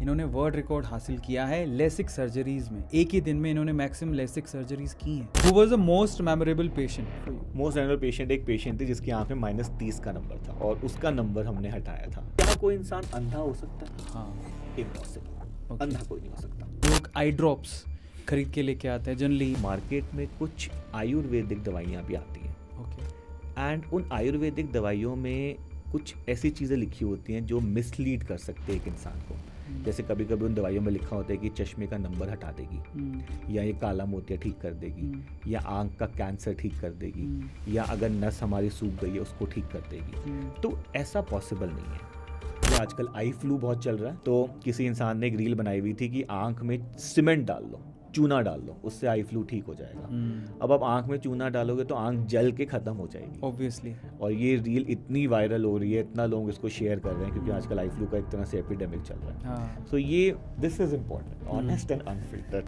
इन्होंने world record हासिल किया है लेसिक सर्जरीज में। एक ही दिन में इन्होंने मैक्सिमम लेसिक सर्जरीज की हैं। Who was the most memorable patient for you? Most memorable patient एक पेशेंट थी जिसकी आंख में -30 का नंबर था और उसका नंबर हमने हटाया था। क्या कोई इंसान अंधा हो सकता है? हाँ, इम्पॉसिबल। अंधा कोई नहीं हो सकता। लोग आई ड्रॉप्स खरीद के लेके आते हैं जनरली। मार्केट में कुछ आयुर्वेदिक दवाइयाँ भी आती हैं ओके, एंड उन आयुर्वेदिक दवाइयों में कुछ ऐसी चीज़ें लिखी होती हैं जो मिसलीड कर सकते हैं एक इंसान को। जैसे कभी कभी उन दवाइयों में लिखा होता है कि चश्मे का नंबर हटा देगी, या ये काला मोतिया ठीक कर देगी, या आंख का कैंसर ठीक कर देगी, या अगर नस हमारी सूख गई है उसको ठीक कर देगी। तो ऐसा पॉसिबल नहीं है। ये आजकल आई फ्लू बहुत चल रहा है, तो किसी इंसान ने एक रील बनाई हुई थी कि आंख में सीमेंट डाल लो, चूना डाल लो, उससे आई फ्लू ठीक हो जाएगा। अब आप आंख में चूना डालोगे तो आंख जल के खत्म हो जाएगी ऑब्वियसली। और ये रील इतनी वायरल हो रही है, इतना लोग इसको शेयर कर रहे हैं क्योंकि आजकल आई फ्लू का एक तरह से एपिडेमिक चल रहा है। हाँ, सो ये this is important, honest and unfiltered.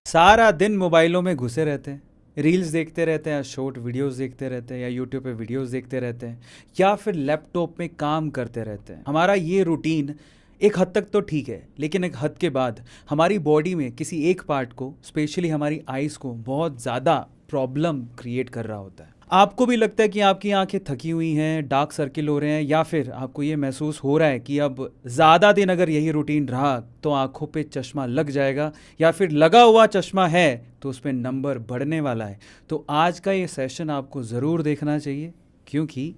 सारा दिन मोबाइलों में घुसे रहते हैं, रील्स देखते रहते हैं, शॉर्ट वीडियोस देखते रहते हैं, या यूट्यूब पे वीडियोस देखते रहते हैं, या फिर लैपटॉप में काम करते रहते हैं। हमारा ये रूटीन एक हद तक तो ठीक है, लेकिन एक हद के बाद हमारी बॉडी में किसी एक पार्ट को, स्पेशली हमारी आइज़ को, बहुत ज़्यादा प्रॉब्लम क्रिएट कर रहा होता है। आपको भी लगता है कि आपकी आंखें थकी हुई हैं, डार्क सर्किल हो रहे हैं, या फिर आपको ये महसूस हो रहा है कि अब ज़्यादा दिन अगर यही रूटीन रहा तो आंखों पे चश्मा लग जाएगा, या फिर लगा हुआ चश्मा है तो उस पर नंबर बढ़ने वाला है। तो आज का ये सेशन आपको ज़रूर देखना चाहिए, क्योंकि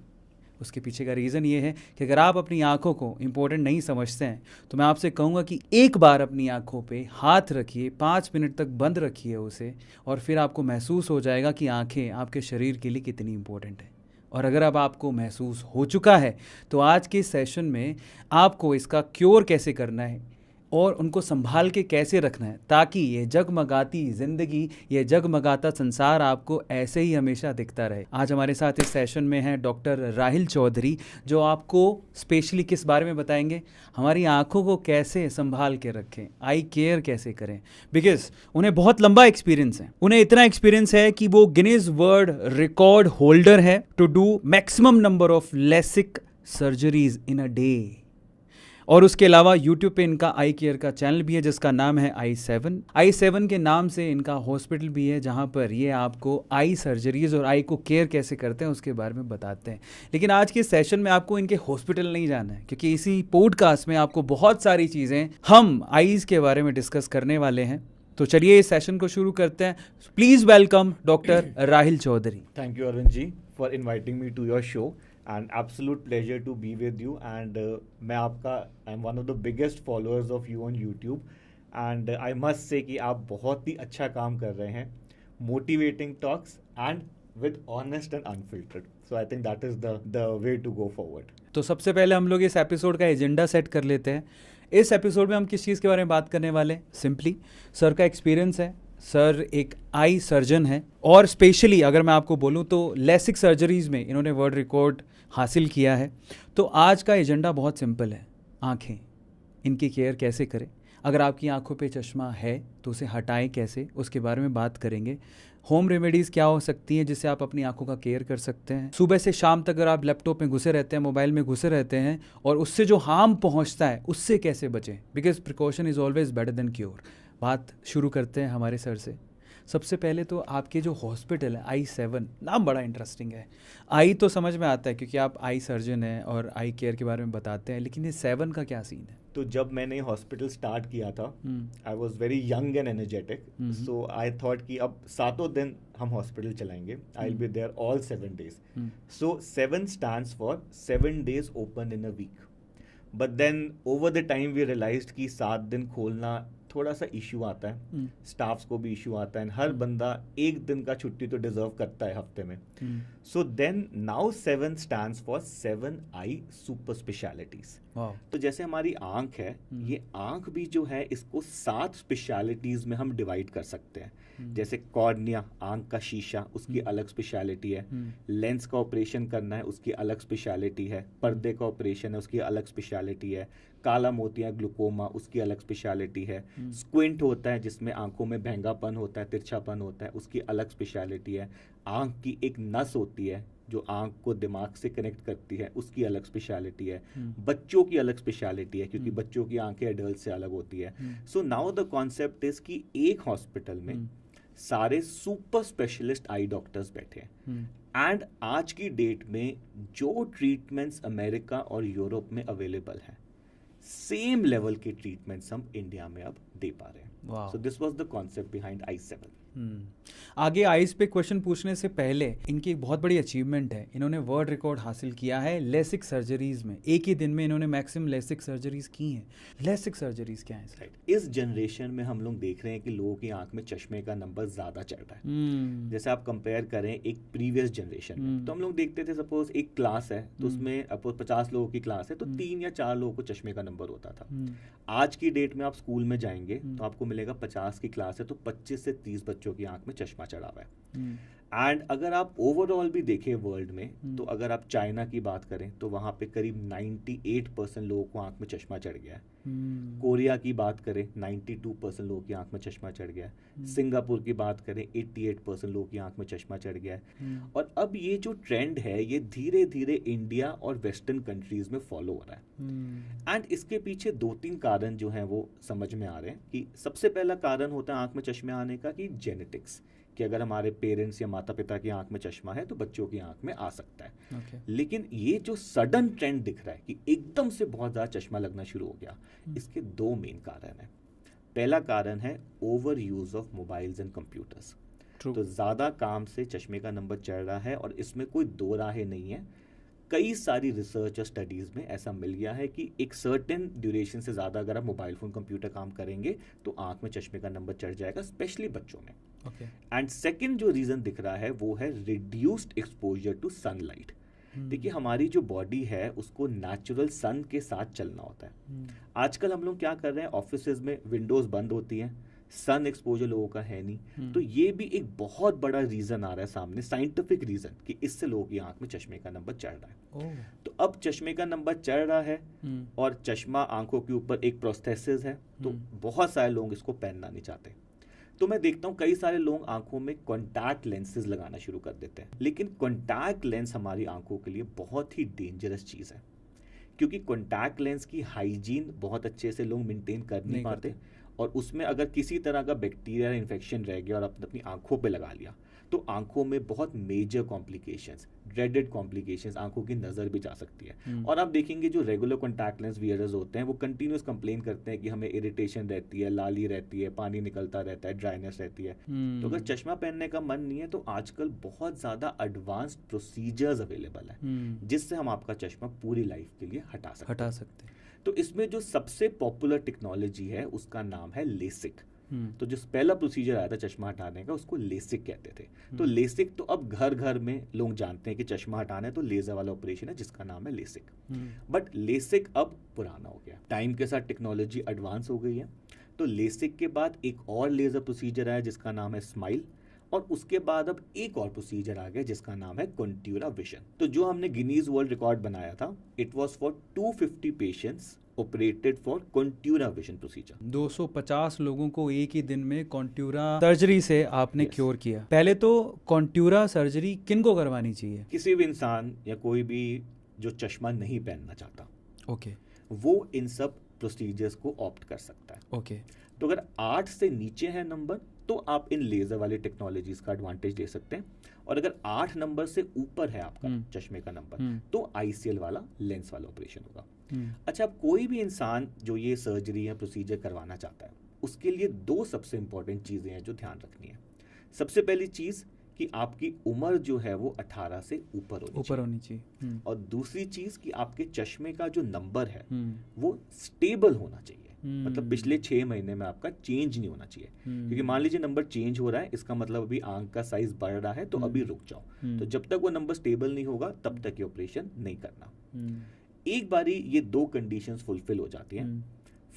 उसके पीछे का रीज़न ये है कि अगर आप अपनी आंखों को इम्पोर्टेंट नहीं समझते हैं तो मैं आपसे कहूँगा कि एक बार अपनी आंखों पे हाथ रखिए, 5 मिनट तक बंद रखिए उसे, और फिर आपको महसूस हो जाएगा कि आंखें आपके शरीर के लिए कितनी इम्पोर्टेंट है। और अगर अब आपको महसूस हो चुका है तो आज के सेशन में आपको इसका क्योर कैसे करना है और उनको संभाल के कैसे रखना है, ताकि ये जगमगाती ज़िंदगी, ये जगमगाता संसार आपको ऐसे ही हमेशा दिखता रहे। आज हमारे साथ इस सेशन में हैं डॉक्टर राहिल चौधरी, जो आपको स्पेशली किस बारे में बताएंगे, हमारी आंखों को कैसे संभाल के रखें, आई केयर कैसे करें। बिकॉज उन्हें बहुत लंबा एक्सपीरियंस है, उन्हें इतना एक्सपीरियंस है कि वो गिनीज वर्ल्ड रिकॉर्ड होल्डर है to do maximum number of lasik surgeries in a day. और उसके अलावा यूट्यूब पे इनका आई केयर का चैनल भी है जिसका नाम है i7 के नाम से इनका हॉस्पिटल भी है, जहाँ पर ये आपको आई सर्जरीज और आई को केयर कैसे करते हैं उसके बारे में बताते हैं। लेकिन आज के सेशन में आपको इनके हॉस्पिटल नहीं जाना है, क्योंकि इसी पॉडकास्ट में आपको बहुत सारी चीज़ें हम आईज के बारे में डिस्कस करने वाले हैं। तो चलिए इस सेशन को शुरू करते हैं। Please welcome doctor Rahil Chaudhary. Thank you Arvind ji for inviting me to your show and absolute pleasure to be with you. And मैं आपका I am one of the biggest followers of you on YouTube and I must say कि आप बहुत ही अच्छा काम कर रहे हैं, motivating talks and with honest and unfiltered. So I think that is the way to go forward. तो सबसे पहले हम लोग इस एपिसोड का एजेंडा सेट कर लेते हैं। इस एपिसोड में हम किस चीज़ के बारे में बात करने वाले हैं? सिंपली सर का एक्सपीरियंस है। सर एक आई सर्जन है, और स्पेशली अगर मैं आपको बोलूं तो लेसिक सर्जरीज़ में इन्होंने वर्ल्ड रिकॉर्ड हासिल किया है। तो आज का एजेंडा बहुत सिंपल है, आँखें, इनकी केयर कैसे करें। अगर आपकी आंखों पे चश्मा है तो उसे हटाएं कैसे, उसके बारे में बात करेंगे। होम रेमेडीज़ क्या हो सकती हैं जिससे आप अपनी आंखों का केयर कर सकते हैं। सुबह से शाम तक अगर आप लैपटॉप में घुसे रहते हैं, मोबाइल में घुसे रहते हैं, और उससे जो हार्म पहुंचता है उससे कैसे बचें, because precaution is always better than cure. बात शुरू करते हैं हमारे सर से। सबसे पहले तो आपके जो हॉस्पिटल है i7, नाम बड़ा इंटरेस्टिंग है। आई तो समझ में आता है क्योंकि आप आई सर्जन हैं और आई केयर के बारे में बताते हैं, लेकिन ये 7 का क्या सीन है? तो जब मैंने हॉस्पिटल स्टार्ट किया था, I was very young and energetic, so I thought कि अब 7 दिन हम हॉस्पिटल चलाएंगे, I will be there all 7 days. So 7 stands for 7 days open in a week. But then over the time we realized कि 7 दिन खोलना थोड़ा सा इशू आता है, स्टाफ्स को भी इशू आता है, हर बंदा एक दिन का छुट्टी तो डिजर्व करता है हफ्ते में। So then now 7 stands for 7 eye super specialities. तो जैसे हमारी आंख है, ये आंख भी जो है इसको 7 स्पेशलिटीज में हम डिवाइड कर सकते हैं। जैसे कॉर्निया, आंख का शीशा, उसकी अलग स्पेशलिटी है। लेंस का ऑपरेशन करना है, उसकी अलग स्पेशलिटी है। पर्दे का ऑपरेशन है, उसकी अलग स्पेशलिटी है। काला मोतिया ग्लूकोमा, उसकी अलग स्पेशलिटी है। स्क्विंट होता है जिसमें आंखों में भैंगापन होता है, तिरछापन होता है, उसकी अलग स्पेशलिटी है। आंख की एक नस होती है जो आंख को दिमाग से कनेक्ट करती है, उसकी अलग स्पेशलिटी है। बच्चों की अलग स्पेशलिटी है क्योंकि बच्चों की आंखें एडल्ट से अलग होती है। So now the concept is कि एक हॉस्पिटल में सारे सुपर स्पेशलिस्ट आई डॉक्टर्स बैठे हैं। एंड आज की डेट में जो ट्रीटमेंट्स अमेरिका और यूरोप में अवेलेबल हैं, सेम लेवल के ट्रीटमेंट्स हम इंडिया में अब दे पा रहे हैं। So this was the concept behind आई7। आगे आइज पे क्वेश्चन पूछने से पहले इनकी एक बहुत बड़ी अचीवमेंट है, इन्होंने वर्ल्ड रिकॉर्ड हासिल किया है लेसिक सर्जरीज में। एक ही दिन में इन्होंने मैक्सिमम लेसिक सर्जरीज की हैं। लेसिक सर्जरीज क्या है? राइट, इस जनरेशन में हम लोग देख रहे हैं कि लोगों की आंख में चश्मे का नंबर ज्यादा चढ़ रहा है। जैसे आप कंपेयर करें एक प्रीवियस जनरेशन में, तो हम लोग देखते थे सपोज एक क्लास है तो उसमें अपोज 50 लोगों की क्लास है तो 3 या 4 लोगों को चश्मे का नंबर होता था। आज की डेट में आप स्कूल में जाएंगे तो आपको मिलेगा 50 की क्लास है तो 25 से 30 बच्चों की आंख में चश्मा चढ़ा हुआ है। एंड अगर आप ओवरऑल भी देखें वर्ल्ड में, तो अगर आप चाइना की बात करें तो वहां पे करीब 98% लोगों को आंख में चश्मा चढ़ गया है। कोरिया की बात करें 92% लोगों की आंख में चश्मा चढ़ गया है। सिंगापुर की बात करें 88% लोगों की आंख में चश्मा चढ़ गया है। और अब ये जो ट्रेंड है ये धीरे धीरे इंडिया और वेस्टर्न कंट्रीज में फॉलो हो रहा है। एंड इसके पीछे 2-3 कारण जो हैं वो समझ में आ रहे हैं कि सबसे पहला कारण होता है आंख में चश्मे आने का कि जेनेटिक्स, कि अगर हमारे पेरेंट्स या माता पिता की आंख में चश्मा है तो बच्चों की आंख में आ सकता है। लेकिन ये जो सडन ट्रेंड दिख रहा है कि एकदम से बहुत ज़्यादा चश्मा लगना शुरू हो गया, इसके 2 मेन कारण हैं। पहला कारण है over use of mobiles and computers. तो ज़्यादा काम से चश्मे का नंबर चढ़ रहा है और इसमें कोई दो राहें नहीं है। कई सारी रिसर्च और स्टडीज़ में ऐसा मिल गया है कि एक सर्टेन ड्यूरेशन से ज़्यादा अगर आप मोबाइल फ़ोन कंप्यूटर काम करेंगे तो आंख में चश्मे का नंबर चढ़ जाएगा, स्पेशली बच्चों में। एंड सेकंड जो रीज़न दिख रहा है वो है रिड्यूस्ड एक्सपोजर टू सनलाइट। देखिए हमारी जो बॉडी है उसको नेचुरल सन के साथ चलना होता है। आजकल हम लोग क्या कर रहे हैं, ऑफिसेज में विंडोज़ बंद होती हैं, सन एक्सपोजर लोगों का है नहीं। तो ये भी एक बहुत बड़ा रीजन आ रहा है सामने, साइंटिफिक रीजन, कि इससे लोगों की आंख में चश्मे का नंबर चढ़ रहा है। तो अब चश्मे का नंबर चढ़ रहा है और चश्मा आंखों के ऊपर एक प्रोस्थेसिस है, तो बहुत सारे लोग इसको पहनना नहीं चाहते। तो मैं देखता हूँ कई सारे लोग आंखों में कॉन्टैक्ट लेंसेज लगाना शुरू कर देते हैं। लेकिन कॉन्टैक्ट लेंस हमारी आंखों के लिए बहुत ही डेंजरस चीज़ है, क्योंकि कॉन्टैक्ट लेंस की हाइजीन बहुत अच्छे से लोग मेंटेन कर नहीं पाते। और उसमें अगर किसी तरह का बैक्टीरिया इन्फेक्शन रह गया और आपने अपनी आंखों पे लगा लिया तो आंखों में बहुत मेजर कॉम्प्लिकेशंस, ड्रेडेड कॉम्प्लिकेशंस, आंखों की नज़र भी जा सकती है। और आप देखेंगे जो रेगुलर कॉन्टैक्ट लेंस वियरर्स होते हैं वो कंटिन्यूस कंप्लेन करते हैं कि हमें इरिटेशन रहती है, लाली रहती है, पानी निकलता रहता है, ड्राइनेस रहती है। तो अगर चश्मा पहनने का मन नहीं है तो आजकल बहुत ज़्यादा एडवांस्ड प्रोसीजर्स अवेलेबल है जिससे हम आपका चश्मा पूरी लाइफ के लिए हटा सकते हैं। तो इसमें जो सबसे पॉपुलर टेक्नोलॉजी है उसका नाम है लेसिक। तो जो पहला प्रोसीजर आया था चश्मा हटाने का उसको लेसिक कहते थे। तो लेसिक तो अब घर घर में लोग जानते हैं कि चश्मा हटाना है तो लेजर वाला ऑपरेशन है जिसका नाम है लेसिक। बट लेसिक अब पुराना हो गया, टाइम के साथ टेक्नोलॉजी एडवांस हो गई है। तो लेसिक के बाद एक और लेजर प्रोसीजर आया जिसका नाम है स्माइल, और उसके बाद अब एक और प्रोसीजर आ गया जिसका नाम है कॉन्ट्यूरा विजन। तो जो हमने गिनीज वर्ल्ड रिकॉर्ड बनाया था it was for 250 patients operated for Contoura vision procedure. 250 लोगों को एक ही दिन में कॉन्ट्यूरा सर्जरी से आपने क्योर किया। पहले तो कॉन्ट्यूरा सर्जरी किन को करवानी चाहिए? किसी भी इंसान या कोई भी जो चश्मा नहीं पहनना चाहता, वो इन सब प्रोसीजर्स को ऑप्ट कर सकता है। तो अगर 8 से नीचे है नंबर तो आप इन लेजर वाली टेक्नोलॉजीज का एडवांटेज ले सकते हैं, और अगर 8 नंबर से ऊपर है आपका चश्मे का नंबर तो ICL वाला लेंस वाला ऑपरेशन होगा। अच्छा, अब कोई भी इंसान जो ये सर्जरी या प्रोसीजर करवाना चाहता है उसके लिए 2 सबसे इंपॉर्टेंट चीज़ें हैं जो ध्यान रखनी है। सबसे पहली चीज़ कि आपकी उम्र जो है वो 18 से ऊपर होनी चाहिए। और दूसरी चीज़ कि आपके चश्मे का जो नंबर है वो स्टेबल होना चाहिए, मतलब पिछले 6 महीने में आपका चेंज नहीं होना चाहिए। क्योंकि मान लीजिए नंबर चेंज हो रहा है, इसका मतलब अभी आंख का साइज बढ़ रहा है तो अभी रुक जाओ। तो जब तक वो नंबर स्टेबल नहीं होगा तब तक ये ऑपरेशन नहीं करना। एक बारी ये 2 कंडीशंस फुलफिल हो जाती हैं,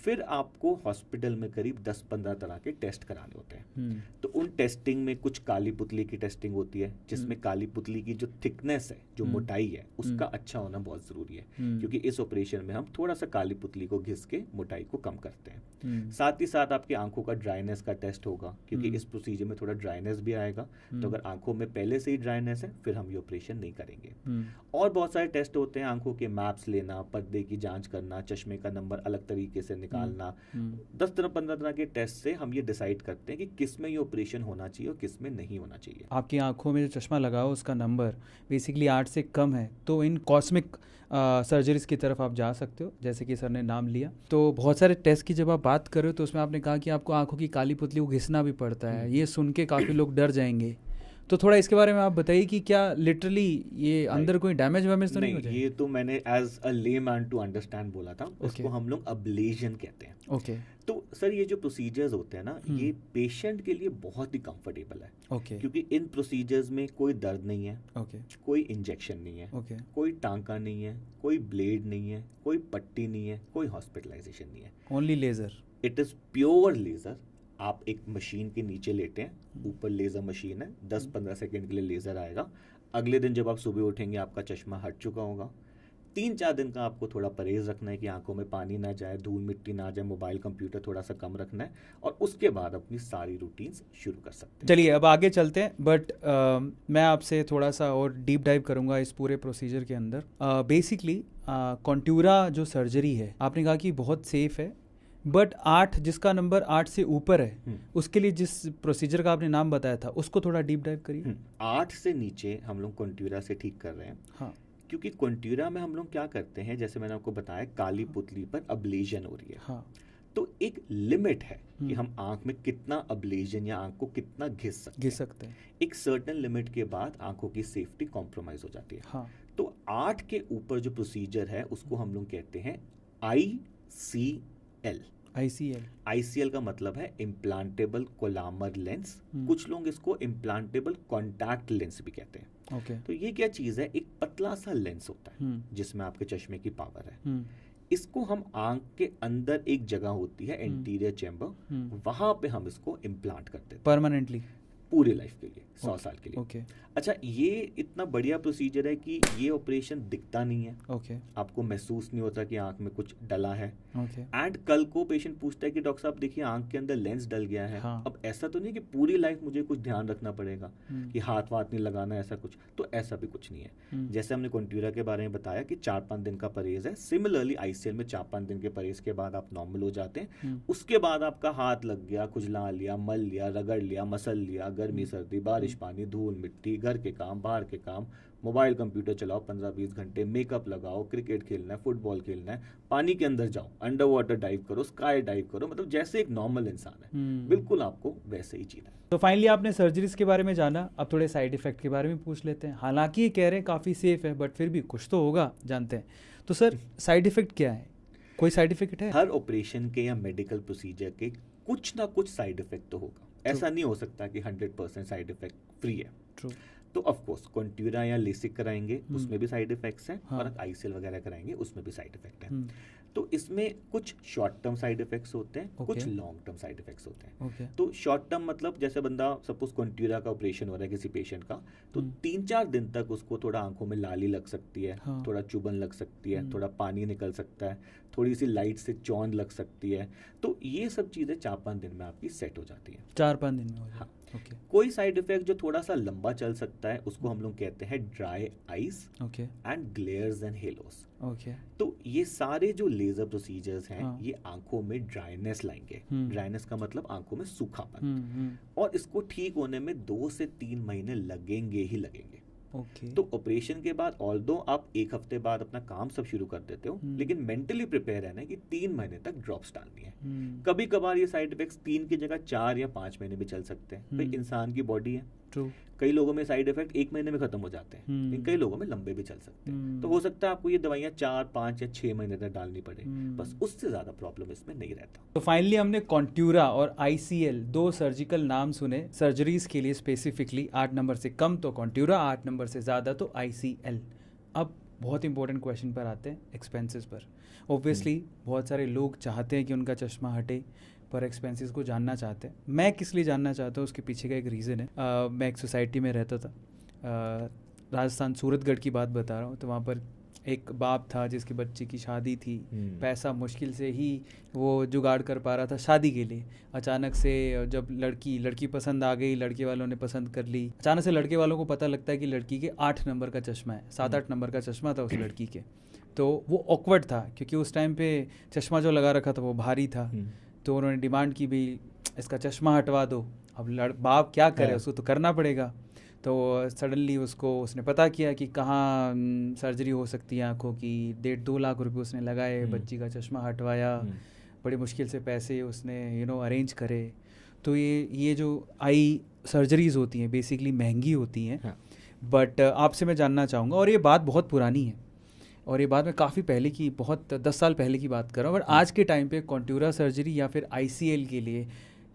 फिर आपको हॉस्पिटल में करीब 10-15 तरह के टेस्ट कराने होते हैं। तो उन टेस्टिंग में कुछ काली पुतली की टेस्टिंग होती है, जिसमें काली पुतली की जो थिकनेस है, जो मोटाई है, उसका अच्छा होना बहुत ज़रूरी है, क्योंकि इस ऑपरेशन में हम थोड़ा सा काली पुतली को घिस के मोटाई को कम करते हैं। साथ ही साथ आपकी आंखों का ड्राइनेस का टेस्ट होगा, क्योंकि इस प्रोसीजर में थोड़ा ड्राइनेस भी आएगा। तो अगर आंखों में पहले से ही ड्राइनेस है, फिर हम ये ऑपरेशन नहीं करेंगे। और बहुत सारे टेस्ट होते हैं, आंखों के मैप्स लेना, पर्दे की जांच करना, चश्मे का नंबर अलग तरीके से निकालना। 10-15 तरह के टेस्ट से हम ये डिसाइड करते हैं कि किस में ये ऑपरेशन होना चाहिए और किस में नहीं होना चाहिए। आपकी आंखों में जो चश्मा लगा हो उसका नंबर बेसिकली 8 से कम है, तो इन कॉस्मिक सर्जरीज की तरफ आप जा सकते हो, जैसे कि सर ने नाम लिया। तो बहुत सारे टेस्ट की जब आप बात कर रहे हो तो उसमें आपने कहा कि आपको आंखों की काली पुतली को घिसना भी पड़ता है। ये सुन के काफ़ी लोग डर जाएंगे, तो थोड़ा इसके बारे में आप बताइए कि क्या लिटरली ये अंदर कोई डैमेज वैमेज तो नहीं हो जाए? ये तो मैंने as a layman to understand बोला था। उसको हम लोग अब्लेशन कहते हैं। ओके। तो सर ये जो प्रोसीजर्स होते हैं ना, ये पेशेंट के लिए बहुत ही कंफर्टेबल है। ओके। क्योंकि इन प्रोसीजर्स में कोई दर्द नहीं है, ओके, कोई इंजेक्शन नहीं है, ओके, कोई टांका नहीं है, कोई ब्लेड नहीं है, कोई पट्टी नहीं है, कोई हॉस्पिटलाइजेशन नहीं है। Only laser. It is pure laser. आप एक मशीन के नीचे लेटे हैं, ऊपर लेज़र मशीन है, 10-15 सेकेंड के लिए लेज़र आएगा। अगले दिन जब आप सुबह उठेंगे आपका चश्मा हट चुका होगा। 3-4 दिन का आपको थोड़ा परहेज रखना है कि आंखों में पानी ना जाए, धूल मिट्टी ना जाए, मोबाइल कंप्यूटर थोड़ा सा कम रखना है, और उसके बाद अपनी सारी रूटीन्स शुरू कर सकते हैं। चलिए अब आगे चलते हैं, बट मैं आपसे थोड़ा सा और डीप डाइव करूंगा इस पूरे प्रोसीजर के अंदर। बेसिकली कॉन्ट्यूरा जो सर्जरी है, आपने कहा कि बहुत सेफ है, बट 8 जिसका नंबर 8 से ऊपर है, उसके लिए जिस प्रोसीजर का आपने नाम बताया था उसको थोड़ा डीप डाइव करिए। 8 से नीचे हम लोग कॉन्ट्यूरा से ठीक कर रहे हैं। हाँ। क्योंकि कॉन्ट्यूरा में हम लोग क्या करते हैं, जैसे मैंने आपको बताया, काली पुतली पर अब्लेशन हो रही है। हाँ। तो एक लिमिट है कि हम आंख में कितना अब्लेशन या आंख को कितना घिस सकते हैं। एक सर्टेन लिमिट के बाद आंखों की सेफ्टी कॉम्प्रोमाइज हो जाती है। हाँ। तो 8 के ऊपर जो प्रोसीजर है उसको हम लोग कहते हैं ICL। ICL का मतलब है इम्प्लांटेबल कोलामर लेंस। कुछ लोग इसको इम्प्लांटेबल कॉन्टैक्ट लेंस भी कहते हैं। ओके। तो ये क्या चीज़ है, एक पतला सा लेंस होता है जिसमें आपके चश्मे की पावर है। इसको हम आंख के अंदर एक जगह होती है एंटीरियर चैम्बर, वहां पे हम इसको इम्प्लांट करते हैं परमानेंटली पूरे लाइफ के लिए, 100 साल के लिए। ओके। अच्छा, ये इतना बढ़िया प्रोसीजर है कि ये ऑपरेशन दिखता नहीं है। ओके। आपको महसूस नहीं होता कि आंख में कुछ डला है। ओके। एंड कल को पेशेंट पूछता है कि डॉक्टर साहब देखिए आंख के अंदर लेंस डल गया है। हाँ। अब ऐसा तो नहीं कि पूरी लाइफ मुझे कुछ ध्यान रखना पड़ेगा कि हाथ वाथ नहीं लगाना, ऐसा कुछ तो ऐसा भी कुछ नहीं है। जैसे हमने कॉन्ट्यूरा के बारे में बताया कि 4-5 दिन का परहेज है, सिमिलरली ICL में 4-5 दिन के परहेज के बाद आप नॉर्मल हो जाते हैं। उसके बाद आपका हाथ लग गया, खुजला लिया, मल लिया, रगड़ लिया, मसल लिया, गर्मी सर्दी, बारिश पानी, धूल मिट्टी, घर के काम, बाहर के काम, मोबाइल कंप्यूटर चलाओ 15-20 घंटे, मेकअप लगाओ, क्रिकेट खेलना है, फुटबॉल खेलना है, पानी के अंदर जाओ, अंडर वाटर डाइव करो, स्काई डाइव करो, मतलब जैसे एक नॉर्मल इंसान है, बिल्कुल आपको वैसे ही जीना है। तो फाइनली आपने सर्जरीज के बारे में जाना, अब थोड़े साइड इफेक्ट के बारे में पूछ लेते हैं। हालांकि ये कह रहे हैं काफ़ी सेफ है, बट फिर भी कुछ तो होगा, जानते हैं। तो सर साइड इफेक्ट क्या है, कोई साइड इफेक्ट है? हर ऑपरेशन के या मेडिकल प्रोसीजर के कुछ ना कुछ साइड इफेक्ट तो होगा। ऐसा नहीं हो सकता कि 100% साइड इफेक्ट फ्री है। ट्रू। तो ऑफ कोर्स कॉन्ट्यूरा या लेसिक कराएंगे उसमें भी साइड इफेक्ट्स हैं, और ICL वगैरह कराएंगे उसमें भी साइड इफेक्ट हैं। तो इसमें कुछ शॉर्ट टर्म साइड इफेक्ट्स होते हैं, कुछ लॉन्ग टर्म साइड इफेक्ट्स होते हैं। तो शॉर्ट टर्म मतलब जैसे बंदा सपोज कॉन्ट्यूरा का ऑपरेशन हो रहा है किसी पेशेंट का, तो 3-4 दिन तक उसको थोड़ा आंखों में लाली लग सकती है, थोड़ा चुभन लग सकती है, थोड़ा पानी निकल सकता है, थोड़ी सी लाइट से चौंध लग सकती है। तो ये सब चीज़ें 4-5 दिन में आपकी सेट हो जाती है। 4-5 दिन में हो जाए। हाँ। ओके। कोई साइड इफेक्ट जो थोड़ा सा लंबा चल सकता है उसको हम लोग कहते हैं dry eyes okay and ग्लेयर्स and Hallows. Okay. तो ये सारे जो लेजर प्रोसीजर्स हैं ये आंखों में ड्राइनेस लाएंगे। ड्राइनेस का मतलब आंखों में सूखापन, और इसको ठीक होने में 2 से 3 महीने लगेंगे ही लगेंगे। तो ऑपरेशन के बाद ऑल्दो आप 1 हफ्ते बाद अपना काम सब शुरू कर देते हो, लेकिन मेंटली प्रिपेयर रहना है कि 3 महीने तक ड्रॉप्स डालनी है। कभी कभार ये साइड इफेक्ट्स 3 की जगह 4 या 5 महीने भी चल सकते हैं, भाई इंसान की बॉडी है। ट्रू। कई लोगों में साइड इफेक्ट 1 महीने में खत्म हो जाते हैं, लेकिन कई लोगों में लंबे भी चल सकते हैं। तो हो सकता है आपको ये दवाइयाँ 4, 5 या 6 महीने तक डालनी पड़े, बस उससे ज्यादा प्रॉब्लम इसमें नहीं रहता। तो फाइनली हमने कॉन्ट्यूरा और ICL 2 सर्जिकल नाम सुने सर्जरीज के लिए स्पेसिफिकली। 8 नंबर से कम तो कॉन्ट्यूरा, 8 नंबर से ज़्यादा तो ICL। अब बहुत इंपॉर्टेंट क्वेश्चन पर आते हैं, एक्सपेंसेस पर। ऑब्वियसली बहुत सारे लोग चाहते हैं कि उनका चश्मा हटे, पर एक्सपेंसेस को जानना चाहते हैं। मैं किस लिए जानना चाहता हूँ, उसके पीछे का एक रीज़न है। मैं एक सोसाइटी में रहता था, राजस्थान सूरतगढ़ की बात बता रहा हूँ। तो वहाँ पर एक बाप था जिसके बच्चे की शादी थी, पैसा मुश्किल से ही वो जुगाड़ कर पा रहा था शादी के लिए। अचानक से जब लड़की पसंद आ गई, लड़के वालों ने पसंद कर ली, अचानक से लड़के वालों को पता लगता है कि लड़की के 8 नंबर का चश्मा है, 7-8 नंबर का चश्मा था उस लड़की के। तो वो ऑकवर्ड था, क्योंकि उस टाइम पे चश्मा जो लगा रखा था वो भारी था। तो उन्होंने डिमांड की, भी इसका चश्मा हटवा दो। अब बाप क्या करे, उसको तो करना पड़ेगा। तो सडनली उसने पता किया कि कहाँ सर्जरी हो सकती है आँखों की। 1.5-2 लाख रुपए उसने लगाए, बच्ची का चश्मा हटवाया, बड़ी मुश्किल से पैसे उसने अरेंज करे। तो ये जो आई सर्जरीज होती हैं बेसिकली महंगी होती हैं। बट आपसे मैं जानना चाहूँगा, और ये बात बहुत पुरानी है, और ये बात मैं काफ़ी पहले की, बहुत 10 साल पहले की बात कर रहा हूँ, बट आज के टाइम पे कॉन्टूरा सर्जरी या फिर ICL के लिए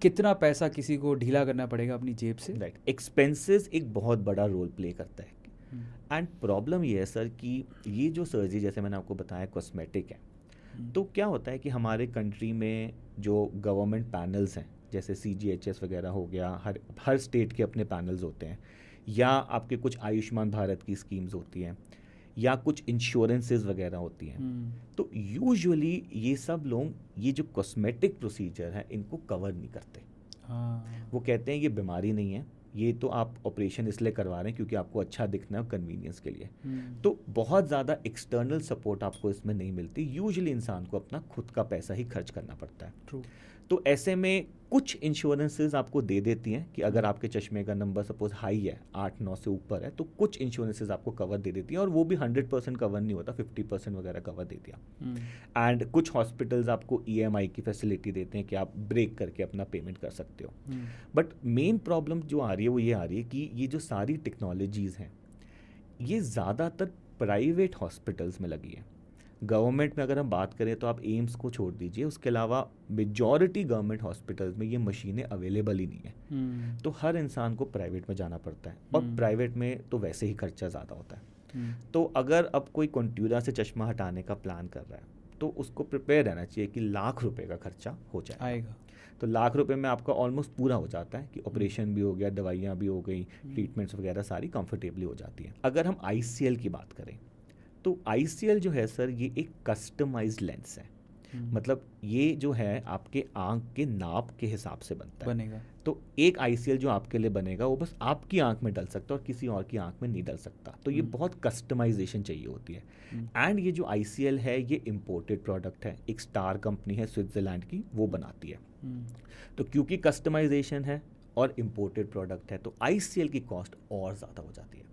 कितना पैसा किसी को ढीला करना पड़ेगा अपनी जेब से? राइट, एक्सपेंसेस एक बहुत बड़ा रोल प्ले करता है। एंड प्रॉब्लम ये है सर कि ये जो सर्जरी, जैसे मैंने आपको बताया, कॉस्मेटिक है। तो क्या होता है कि हमारे कंट्री में जो गवर्नमेंट पैनल्स हैं, जैसे CGHS वगैरह हो गया, हर स्टेट के अपने पैनल्स होते हैं, या आपके कुछ आयुष्मान भारत की स्कीम्स होती हैं, या कुछ इंश्योरेंसेस वगैरह होती हैं। तो यूजुअली ये सब लोग ये जो कॉस्मेटिक प्रोसीजर है इनको कवर नहीं करते। वो कहते हैं ये बीमारी नहीं है, ये तो आप ऑपरेशन इसलिए करवा रहे हैं क्योंकि आपको अच्छा दिखना है, कन्वीनियंस के लिए। तो बहुत ज़्यादा एक्सटर्नल सपोर्ट आपको इसमें नहीं मिलती। यूजुअली इंसान को अपना खुद का पैसा ही खर्च करना पड़ता है। True. तो ऐसे में कुछ इंश्योरेंसेस आपको दे देती हैं कि अगर आपके चश्मे का नंबर सपोज हाई है, 8-9 से ऊपर है, तो कुछ इंश्योरेंसेस आपको कवर दे देती हैं, और वो भी 100% कवर नहीं होता, 50% वगैरह कवर दे दिया। एंड कुछ हॉस्पिटल्स आपको EMI की फैसिलिटी देते हैं कि आप ब्रेक करके अपना पेमेंट कर सकते हो। बट मेन प्रॉब्लम जो आ रही है वो ये आ रही है कि ये जो सारी टेक्नोलॉजीज़ हैं ये ज़्यादातर प्राइवेट हॉस्पिटल्स में लगी है। गवर्नमेंट में अगर हम बात करें तो आप एम्स को छोड़ दीजिए, उसके अलावा मेजॉरिटी गवर्नमेंट हॉस्पिटल्स में ये मशीनें अवेलेबल ही नहीं है। तो हर इंसान को प्राइवेट में जाना पड़ता है, और प्राइवेट में तो वैसे ही खर्चा ज़्यादा होता है। तो अगर अब कोई कॉन्टूरा से चश्मा हटाने का प्लान कर रहा है तो उसको प्रिपेयर रहना चाहिए कि लाख रुपए का खर्चा हो जाएगा। तो लाख रुपए में आपका ऑलमोस्ट पूरा हो जाता है कि ऑपरेशन भी हो गया, दवाइयाँ भी हो गई, ट्रीटमेंट्स वगैरह सारी कंफर्टेबली हो जाती है। अगर हम ICL की बात करें तो ICL जो है सर ये एक कस्टमाइज्ड लेंस है। मतलब ये जो है आपके आंख के नाप के हिसाब से बनेगा। तो एक ICL जो आपके लिए बनेगा वो बस आपकी आंख में डल सकता है और किसी और की आंख में नहीं डल सकता। तो ये बहुत कस्टमाइजेशन चाहिए होती है। एंड ये जो ICL है ये इम्पोर्टेड प्रोडक्ट है, एक स्टार कंपनी है स्विट्जरलैंड की, वो बनाती है। तो क्योंकि कस्टमाइजेशन है और इम्पोर्टेड प्रोडक्ट है तो ICL की कॉस्ट और ज़्यादा हो जाती है।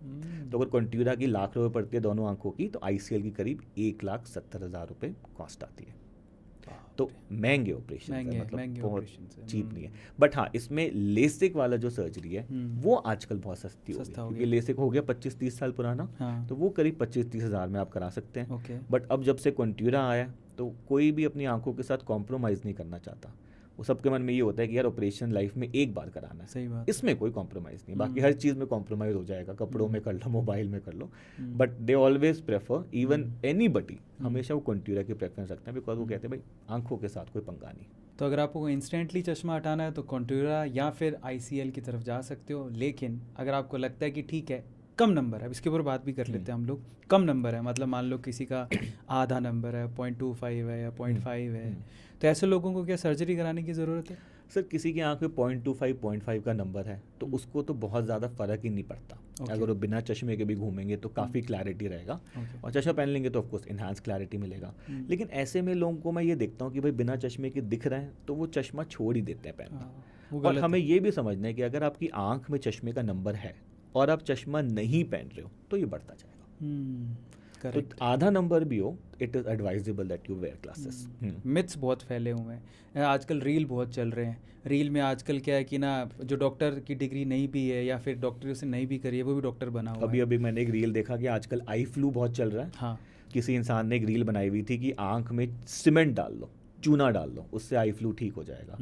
तो अगर कॉन्टूरा की लाख रुपए पड़ती है दोनों आंखों की, तो ICL की करीब 1,70,000 रुपए कॉस्ट आती है। तो महंगे ऑपरेशन है, मतलब बहुत चीप नहीं है। बट हाँ, इसमें लेसिक वाला जो सर्जरी है वो आजकल बहुत सस्ती हो गई, क्योंकि लेसिक हो गया 25-30 साल पुराना। तो वो करीब 25-30 हज़ार में आप करा सकते हैं। बट अब जब से कॉन्टूरा आया तो कोई भी अपनी आंखों के साथ कॉम्प्रोमाइज़ नहीं करना चाहता। वो सबके मन में ये होता है कि यार ऑपरेशन लाइफ में एक बार कराना है। सही बात, इसमें कोई कॉम्प्रोमाइज़ नहीं, बाकी हर चीज़ में कॉम्प्रोमाइज़ हो जाएगा, कपड़ों में कर लो, मोबाइल में कर लो। But they always prefer, even anybody हमेशा वो कॉन्टूरा की प्रेफरेंस रखते हैं, बिकॉज वो कहते हैं भाई आंखों के साथ कोई पंगा नहीं। तो अगर आपको इंस्टेंटली चश्मा हटाना है तो कॉन्टूरा या फिर ICL की तरफ जा सकते हो। लेकिन अगर आपको लगता है कि ठीक है कम नंबर है, अब इसके ऊपर बात भी कर लेते हैं हम लोग, कम नंबर है, मतलब मान लो किसी का आधा नंबर है, 0.25 है या 0.5 है, तो ऐसे लोगों को क्या सर्जरी कराने की ज़रूरत है? सर किसी की आंख में 0.25 का नंबर है तो उसको तो बहुत ज़्यादा फ़र्क ही नहीं पड़ता। अगर वो बिना चश्मे के भी घूमेंगे तो काफ़ी क्लैरिटी रहेगा, और चश्मा पहन लेंगे तो ऑफकोर्स इन्हांस क्लैरिटी मिलेगा। लेकिन ऐसे में लोगों को मैं ये देखता हूँ कि भाई बिना चश्मे के दिख रहे हैं तो वो चश्मा छोड़ ही देते हैं पहनना। और हमें ये भी समझना है कि अगर आपकी आंख में चश्मे का नंबर है और आप चश्मा नहीं पहन रहे हो तो ये बढ़ता जाएगा। तो आधा नंबर भी हो, it is advisable that you where glasses. Myths बहुत फैले हुए हैं आजकल, रील बहुत चल रहे हैं। रील में आजकल क्या है कि ना, जो डॉक्टर की डिग्री नहीं भी है या फिर डॉक्टरी से नहीं भी करी है वो भी डॉक्टर बना हुआ है। अभी मैंने एक रील देखा कि आजकल आई फ्लू बहुत चल रहा है। हाँ, किसी इंसान ने एक रील बनाई हुई थी कि आंख में सीमेंट डाल लो चूना डाल लो, उससे आई फ्लू ठीक हो जाएगा।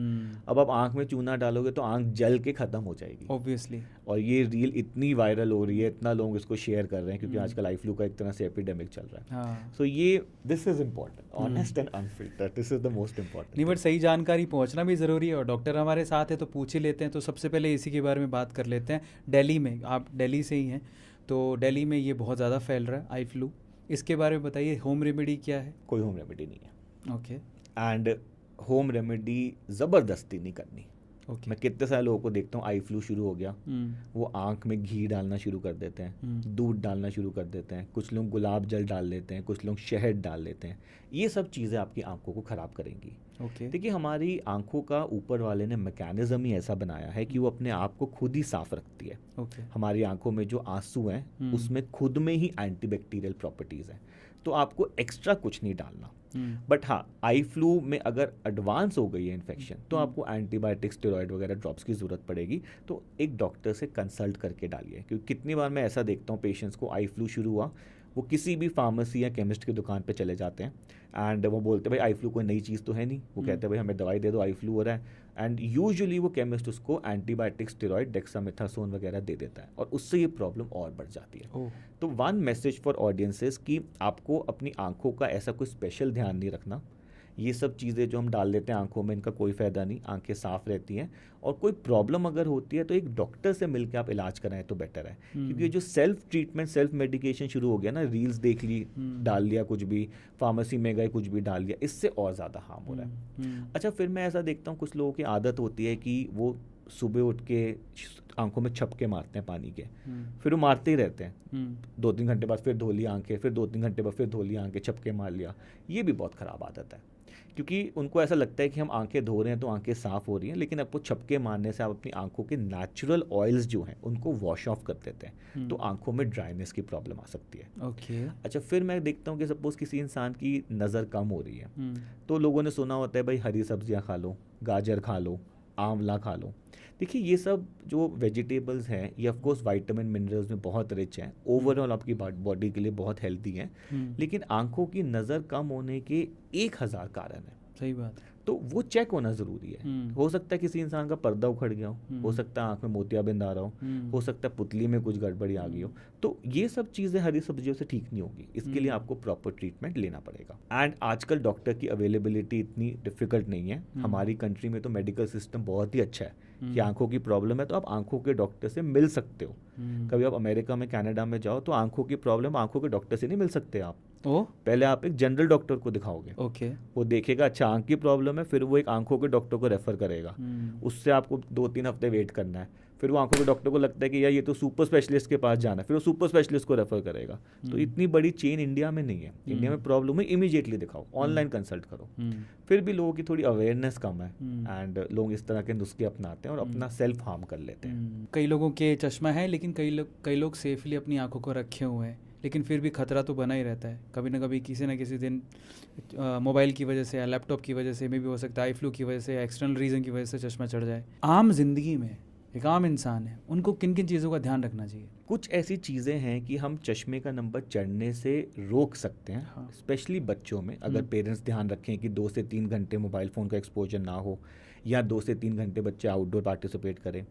अब आप आंख में चूना डालोगे तो आंख जल के खत्म हो जाएगी ऑब्वियसली। और ये रील इतनी वायरल हो रही है, इतना लोग इसको शेयर कर रहे हैं क्योंकि आजकल आई फ्लू का एक तरह से एपिडेमिक चल रहा है। सो ये this is important, honest and unfiltered, this is the most important. नहीं, बट सही जानकारी पहुंचना भी ज़रूरी है और डॉक्टर हमारे साथ है तो पूछ ही लेते हैं। तो सबसे पहले इसी के बारे में बात कर लेते हैं। दिल्ली में, आप दिल्ली से ही हैं, तो दिल्ली में ये बहुत ज़्यादा फैल रहा है आई फ्लू, इसके बारे में बताइए। होम रेमेडी क्या है? कोई होम रेमेडी नहीं है। ओके। एंड होम रेमेडी ज़बरदस्ती नहीं करनी। ओके। मैं कितने सारे लोगों को देखता हूँ आई फ्लू शुरू हो गया, वो आंख में घी डालना शुरू कर देते हैं, दूध डालना शुरू कर देते हैं, कुछ लोग गुलाब जल डाल लेते हैं, कुछ लोग शहद डाल लेते हैं। ये सब चीज़ें आपकी आंखों को ख़राब करेंगी। ओके। देखिए, हमारी आंखों का ऊपर वाले ने मैकेनिज्म ही ऐसा बनाया है कि वो अपने आप को खुद ही साफ रखती है। ओके। हमारी आंखों में जो आंसू हैं उसमें खुद में ही एंटीबैक्टीरियल प्रॉपर्टीज़ हैं, तो आपको एक्स्ट्रा कुछ नहीं डालना। बट हाँ, आई फ्लू में अगर एडवांस हो गई है इन्फेक्शन तो आपको एंटीबायोटिक, स्टेरॉयड वगैरह ड्रॉप्स की ज़रूरत पड़ेगी। तो एक डॉक्टर से कंसल्ट करके डालिए, क्योंकि कितनी बार मैं ऐसा देखता हूँ पेशेंट्स को आई फ्लू शुरू हुआ, वो किसी भी फार्मेसी या केमिस्ट की दुकान पे चले जाते हैं एंड वो बोलते हैं भाई आई फ्लू कोई नई चीज़ तो है नहीं, वो कहते हैं भाई हमें दवाई दे दो, आई फ्लू हो रहा है। एंड यूजुअली वो केमिस्ट उसको एंटीबायोटिक, स्टेरॉयड, डेक्सामेथासोन वगैरह दे देता है और उससे ये प्रॉब्लम और बढ़ जाती है। तो वन मैसेज फॉर ऑडियंसेस कि आपको अपनी आंखों का ऐसा कोई स्पेशल ध्यान नहीं रखना। ये सब चीज़ें जो हम डाल देते हैं आंखों में, इनका कोई फ़ायदा नहीं, आंखें साफ़ रहती हैं। और कोई प्रॉब्लम अगर होती है तो एक डॉक्टर से मिलकर आप इलाज कराएं तो बेटर है, क्योंकि ये जो सेल्फ ट्रीटमेंट, सेल्फ मेडिकेशन शुरू हो गया ना, रील्स देख ली, डाल लिया कुछ भी, फार्मेसी में गए कुछ भी डाल लिया, इससे और ज़्यादा हार्म हो रहा है। अच्छा, फिर मैं ऐसा देखता हूँ कुछ लोगों की आदत होती है कि वो सुबह उठ के आंखों में छपके मारते हैं पानी के, फिर वो मारते ही रहते हैं। 2-3 घंटे बाद फिर धो ली आंखें, फिर 2-3 घंटे बाद फिर धो ली आंखें, छपके मार लिया। ये भी बहुत ख़राब आदत है, क्योंकि उनको ऐसा लगता है कि हम आंखें धो रहे हैं तो आंखें साफ़ हो रही हैं, लेकिन आपको छपके मारने से आप अपनी आंखों के नेचुरल ऑयल्स जो हैं उनको वॉश ऑफ कर देते हैं, तो आंखों में ड्राइनेस की प्रॉब्लम आ सकती है। ओके। अच्छा, फिर मैं देखता हूँ कि सपोज़ किसी इंसान की नज़र कम हो रही है, तो लोगों ने सुना होता है भाई हरी सब्जियाँ खा लो, गाजर खा लो, आंवला खा लो। देखिए, ये सब जो वेजिटेबल्स हैं ये ऑफ कोर्स विटामिन, मिनरल्स में बहुत रिच हैं, ओवरऑल आपकी बॉडी के लिए बहुत हेल्दी हैं, लेकिन आंखों की नज़र कम होने के 1000 कारण हैं। सही बात है। तो वो चेक होना ज़रूरी है। हो सकता है किसी इंसान का पर्दा उखड़ गया हो सकता है आंख में मोतियाबिंद आ रहा हो सकता है पुतली में कुछ गड़बड़ी आ गई हो, तो ये सब चीज़ें हरी सब्जियों से ठीक नहीं होगी। इसके लिए आपको प्रॉपर ट्रीटमेंट लेना पड़ेगा। एंड आजकल डॉक्टर की अवेलेबिलिटी इतनी डिफिकल्ट नहीं है। हमारी कंट्री में तो मेडिकल सिस्टम बहुत ही अच्छा है कि आंखों की प्रॉब्लम है तो आप आंखों के डॉक्टर से मिल सकते हो। कभी आप अमेरिका में, कनाडा में जाओ तो आंखों की प्रॉब्लम आंखों के डॉक्टर से नहीं मिल सकते आप। पहले आप एक जनरल डॉक्टर को दिखाओगे, वो देखेगा अच्छा आंख की प्रॉब्लम है, फिर वो एक आंखों के डॉक्टर को रेफर करेगा, उससे आपको 2-3 हफ्ते वेट करना है, फिर वो आंखों के डॉक्टर को लगता है कि यार ये तो सुपर स्पेशलिस्ट के पास जाना है, फिर वो सुपर स्पेशलिस्ट को रेफर करेगा। तो इतनी बड़ी चेन इंडिया में नहीं है। इंडिया में प्रॉब्लम है इमीडिएटली दिखाओ, ऑनलाइन कंसल्ट करो। फिर भी लोगों की थोड़ी अवेयरनेस कम है एंड लोग इस तरह के नुस्खे अपनाते हैं और अपना सेल्फ हार्म कर लेते हैं। कई लोगों के चश्मा है, लेकिन कई लोग सेफली अपनी आंखों को रखे हुए हैं, लेकिन फिर भी खतरा तो बना ही रहता है। कभी ना कभी किसी न किसी दिन मोबाइल की वजह से या लैपटॉप की वजह से, में भी हो सकता है आई फ्लू की वजह से या एक्सटर्नल रीज़न की वजह से चश्मा चढ़ जाए। आम जिंदगी में एक आम इंसान है, उनको किन किन चीज़ों का ध्यान रखना चाहिए? कुछ ऐसी चीज़ें हैं कि हम चश्मे का नंबर चढ़ने से रोक सकते हैं। हाँ। स्पेशली बच्चों में अगर पेरेंट्स ध्यान रखें कि 2 से 3 घंटे मोबाइल फ़ोन का एक्सपोजर ना हो, या 2 से 3 घंटे बच्चे आउटडोर पार्टिसिपेट करें।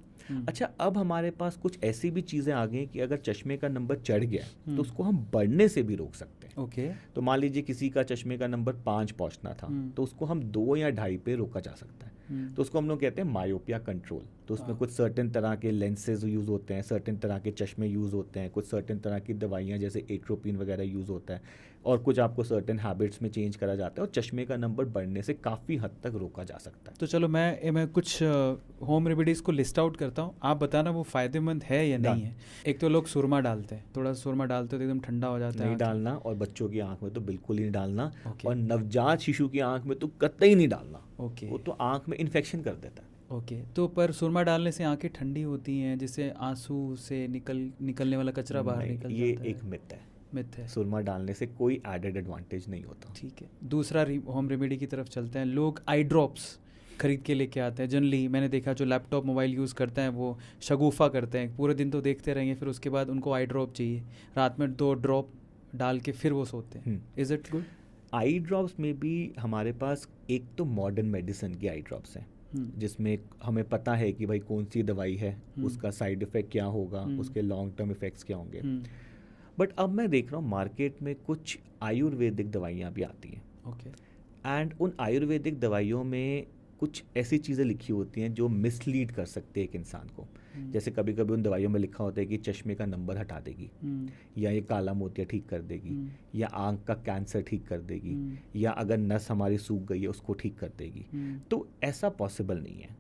अच्छा, अब हमारे पास कुछ ऐसी भी चीज़ें आ गई कि अगर चश्मे का नंबर चढ़ गया तो उसको हम बढ़ने से भी रोक सकते हैं। ओके। तो मान लीजिए किसी का चश्मे का नंबर 5 पहुंचना था, तो उसको हम 2 या 2.5 पे रोका जा सकता है। तो उसको हम लोग कहते हैं मायोपिया कंट्रोल। तो उसमें कुछ सर्टेन तरह के लेंसेज यूज़ होते हैं, सर्टेन तरह के चश्मे यूज़ होते हैं, कुछ सर्टेन तरह की दवाइयाँ जैसे एट्रोपिन वगैरह यूज़ होता है, और कुछ आपको सर्टेन हैबिट्स में चेंज करा जाता है, और चश्मे का नंबर बढ़ने से काफ़ी हद तक रोका जा सकता है। तो चलो मैं कुछ होम रेमेडीज़ को लिस्ट आउट करता हूँ, आप बताना वो फ़ायदेमंद है या नहीं है। एक तो लोग सुरमा डालते हैं, थोड़ा सुरमा डालते तो एकदम ठंडा हो जाता है। नहीं डालना, और बच्चों की आंख में तो बिल्कुल ही नहीं डालना, और नवजात शिशु की आंख में तो कतई नहीं डालना। वो तो आंख में इन्फेक्शन कर देता है। ओके। तो पर सुरमा डालने से आंखें ठंडी होती हैं, जिससे आंसू से निकलने वाला कचरा बाहर निकल जाता है। ये एक मिथ है। सुरमा डालने से कोई एडेड एडवांटेज नहीं होता। ठीक है। दूसरा होम रेमेडी की तरफ चलते हैं। लोग आई ड्रॉप्स खरीद के लेके आते हैं। जनरली मैंने देखा जो लैपटॉप मोबाइल यूज़ करते हैं वो शगुफा करते हैं, पूरे दिन तो देखते रहेंगे, फिर उसके बाद उनको आई ड्रॉप चाहिए, रात में 2 ड्रॉप डाल के फिर वो सोते हैं। Is it good? Eye drops में भी हमारे पास एक तो मॉडर्न मेडिसिन की आई ड्रॉप्स हैं जिसमें हमें पता है कि भाई कौन सी दवाई है, उसका साइड इफ़ेक्ट क्या होगा, उसके लॉन्ग टर्म इफ़ेक्ट्स क्या होंगे। बट अब मैं देख रहा हूँ मार्केट में कुछ आयुर्वेदिक दवाइयाँ भी आती हैं। ओके। एंड उन आयुर्वेदिक दवाइयों में कुछ ऐसी चीज़ें लिखी होती हैं जो मिसलीड कर सकते हैं एक इंसान को। जैसे कभी कभी उन दवाइयों में लिखा होता है कि चश्मे का नंबर हटा देगी, या ये काला मोतिया ठीक कर देगी, या आंख का कैंसर ठीक कर देगी, या अगर नस हमारी सूख गई है उसको ठीक कर देगी। तो ऐसा पॉसिबल नहीं है।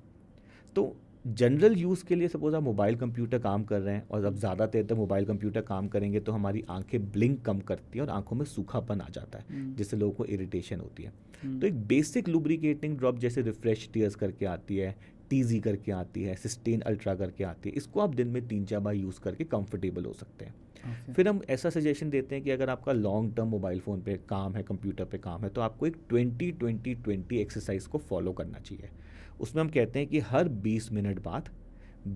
तो जनरल यूज़ के लिए सपोज आप मोबाइल कंप्यूटर काम कर रहे हैं और अब ज़्यादा देर तक मोबाइल कंप्यूटर काम करेंगे तो हमारी आंखें ब्लिंक कम करती हैं और आंखों में सूखापन आ जाता है, जिससे लोगों को इरिटेशन होती है। तो एक बेसिक लुब्रिकेटिंग ड्रॉप जैसे रिफ्रेश टीयर्स करके आती है, टीजी करके आती है, सिस्टेन अल्ट्रा करके आती है, इसको आप दिन में 3-4 बार यूज़ करके कंफर्टेबल हो सकते हैं। फिर हम ऐसा सजेशन देते हैं कि अगर आपका लॉन्ग टर्म मोबाइल फ़ोन पे काम है, कंप्यूटर पे काम है, तो आपको एक 20-20-20 एक्सरसाइज को फॉलो करना चाहिए। उसमें हम कहते हैं कि हर 20 मिनट बाद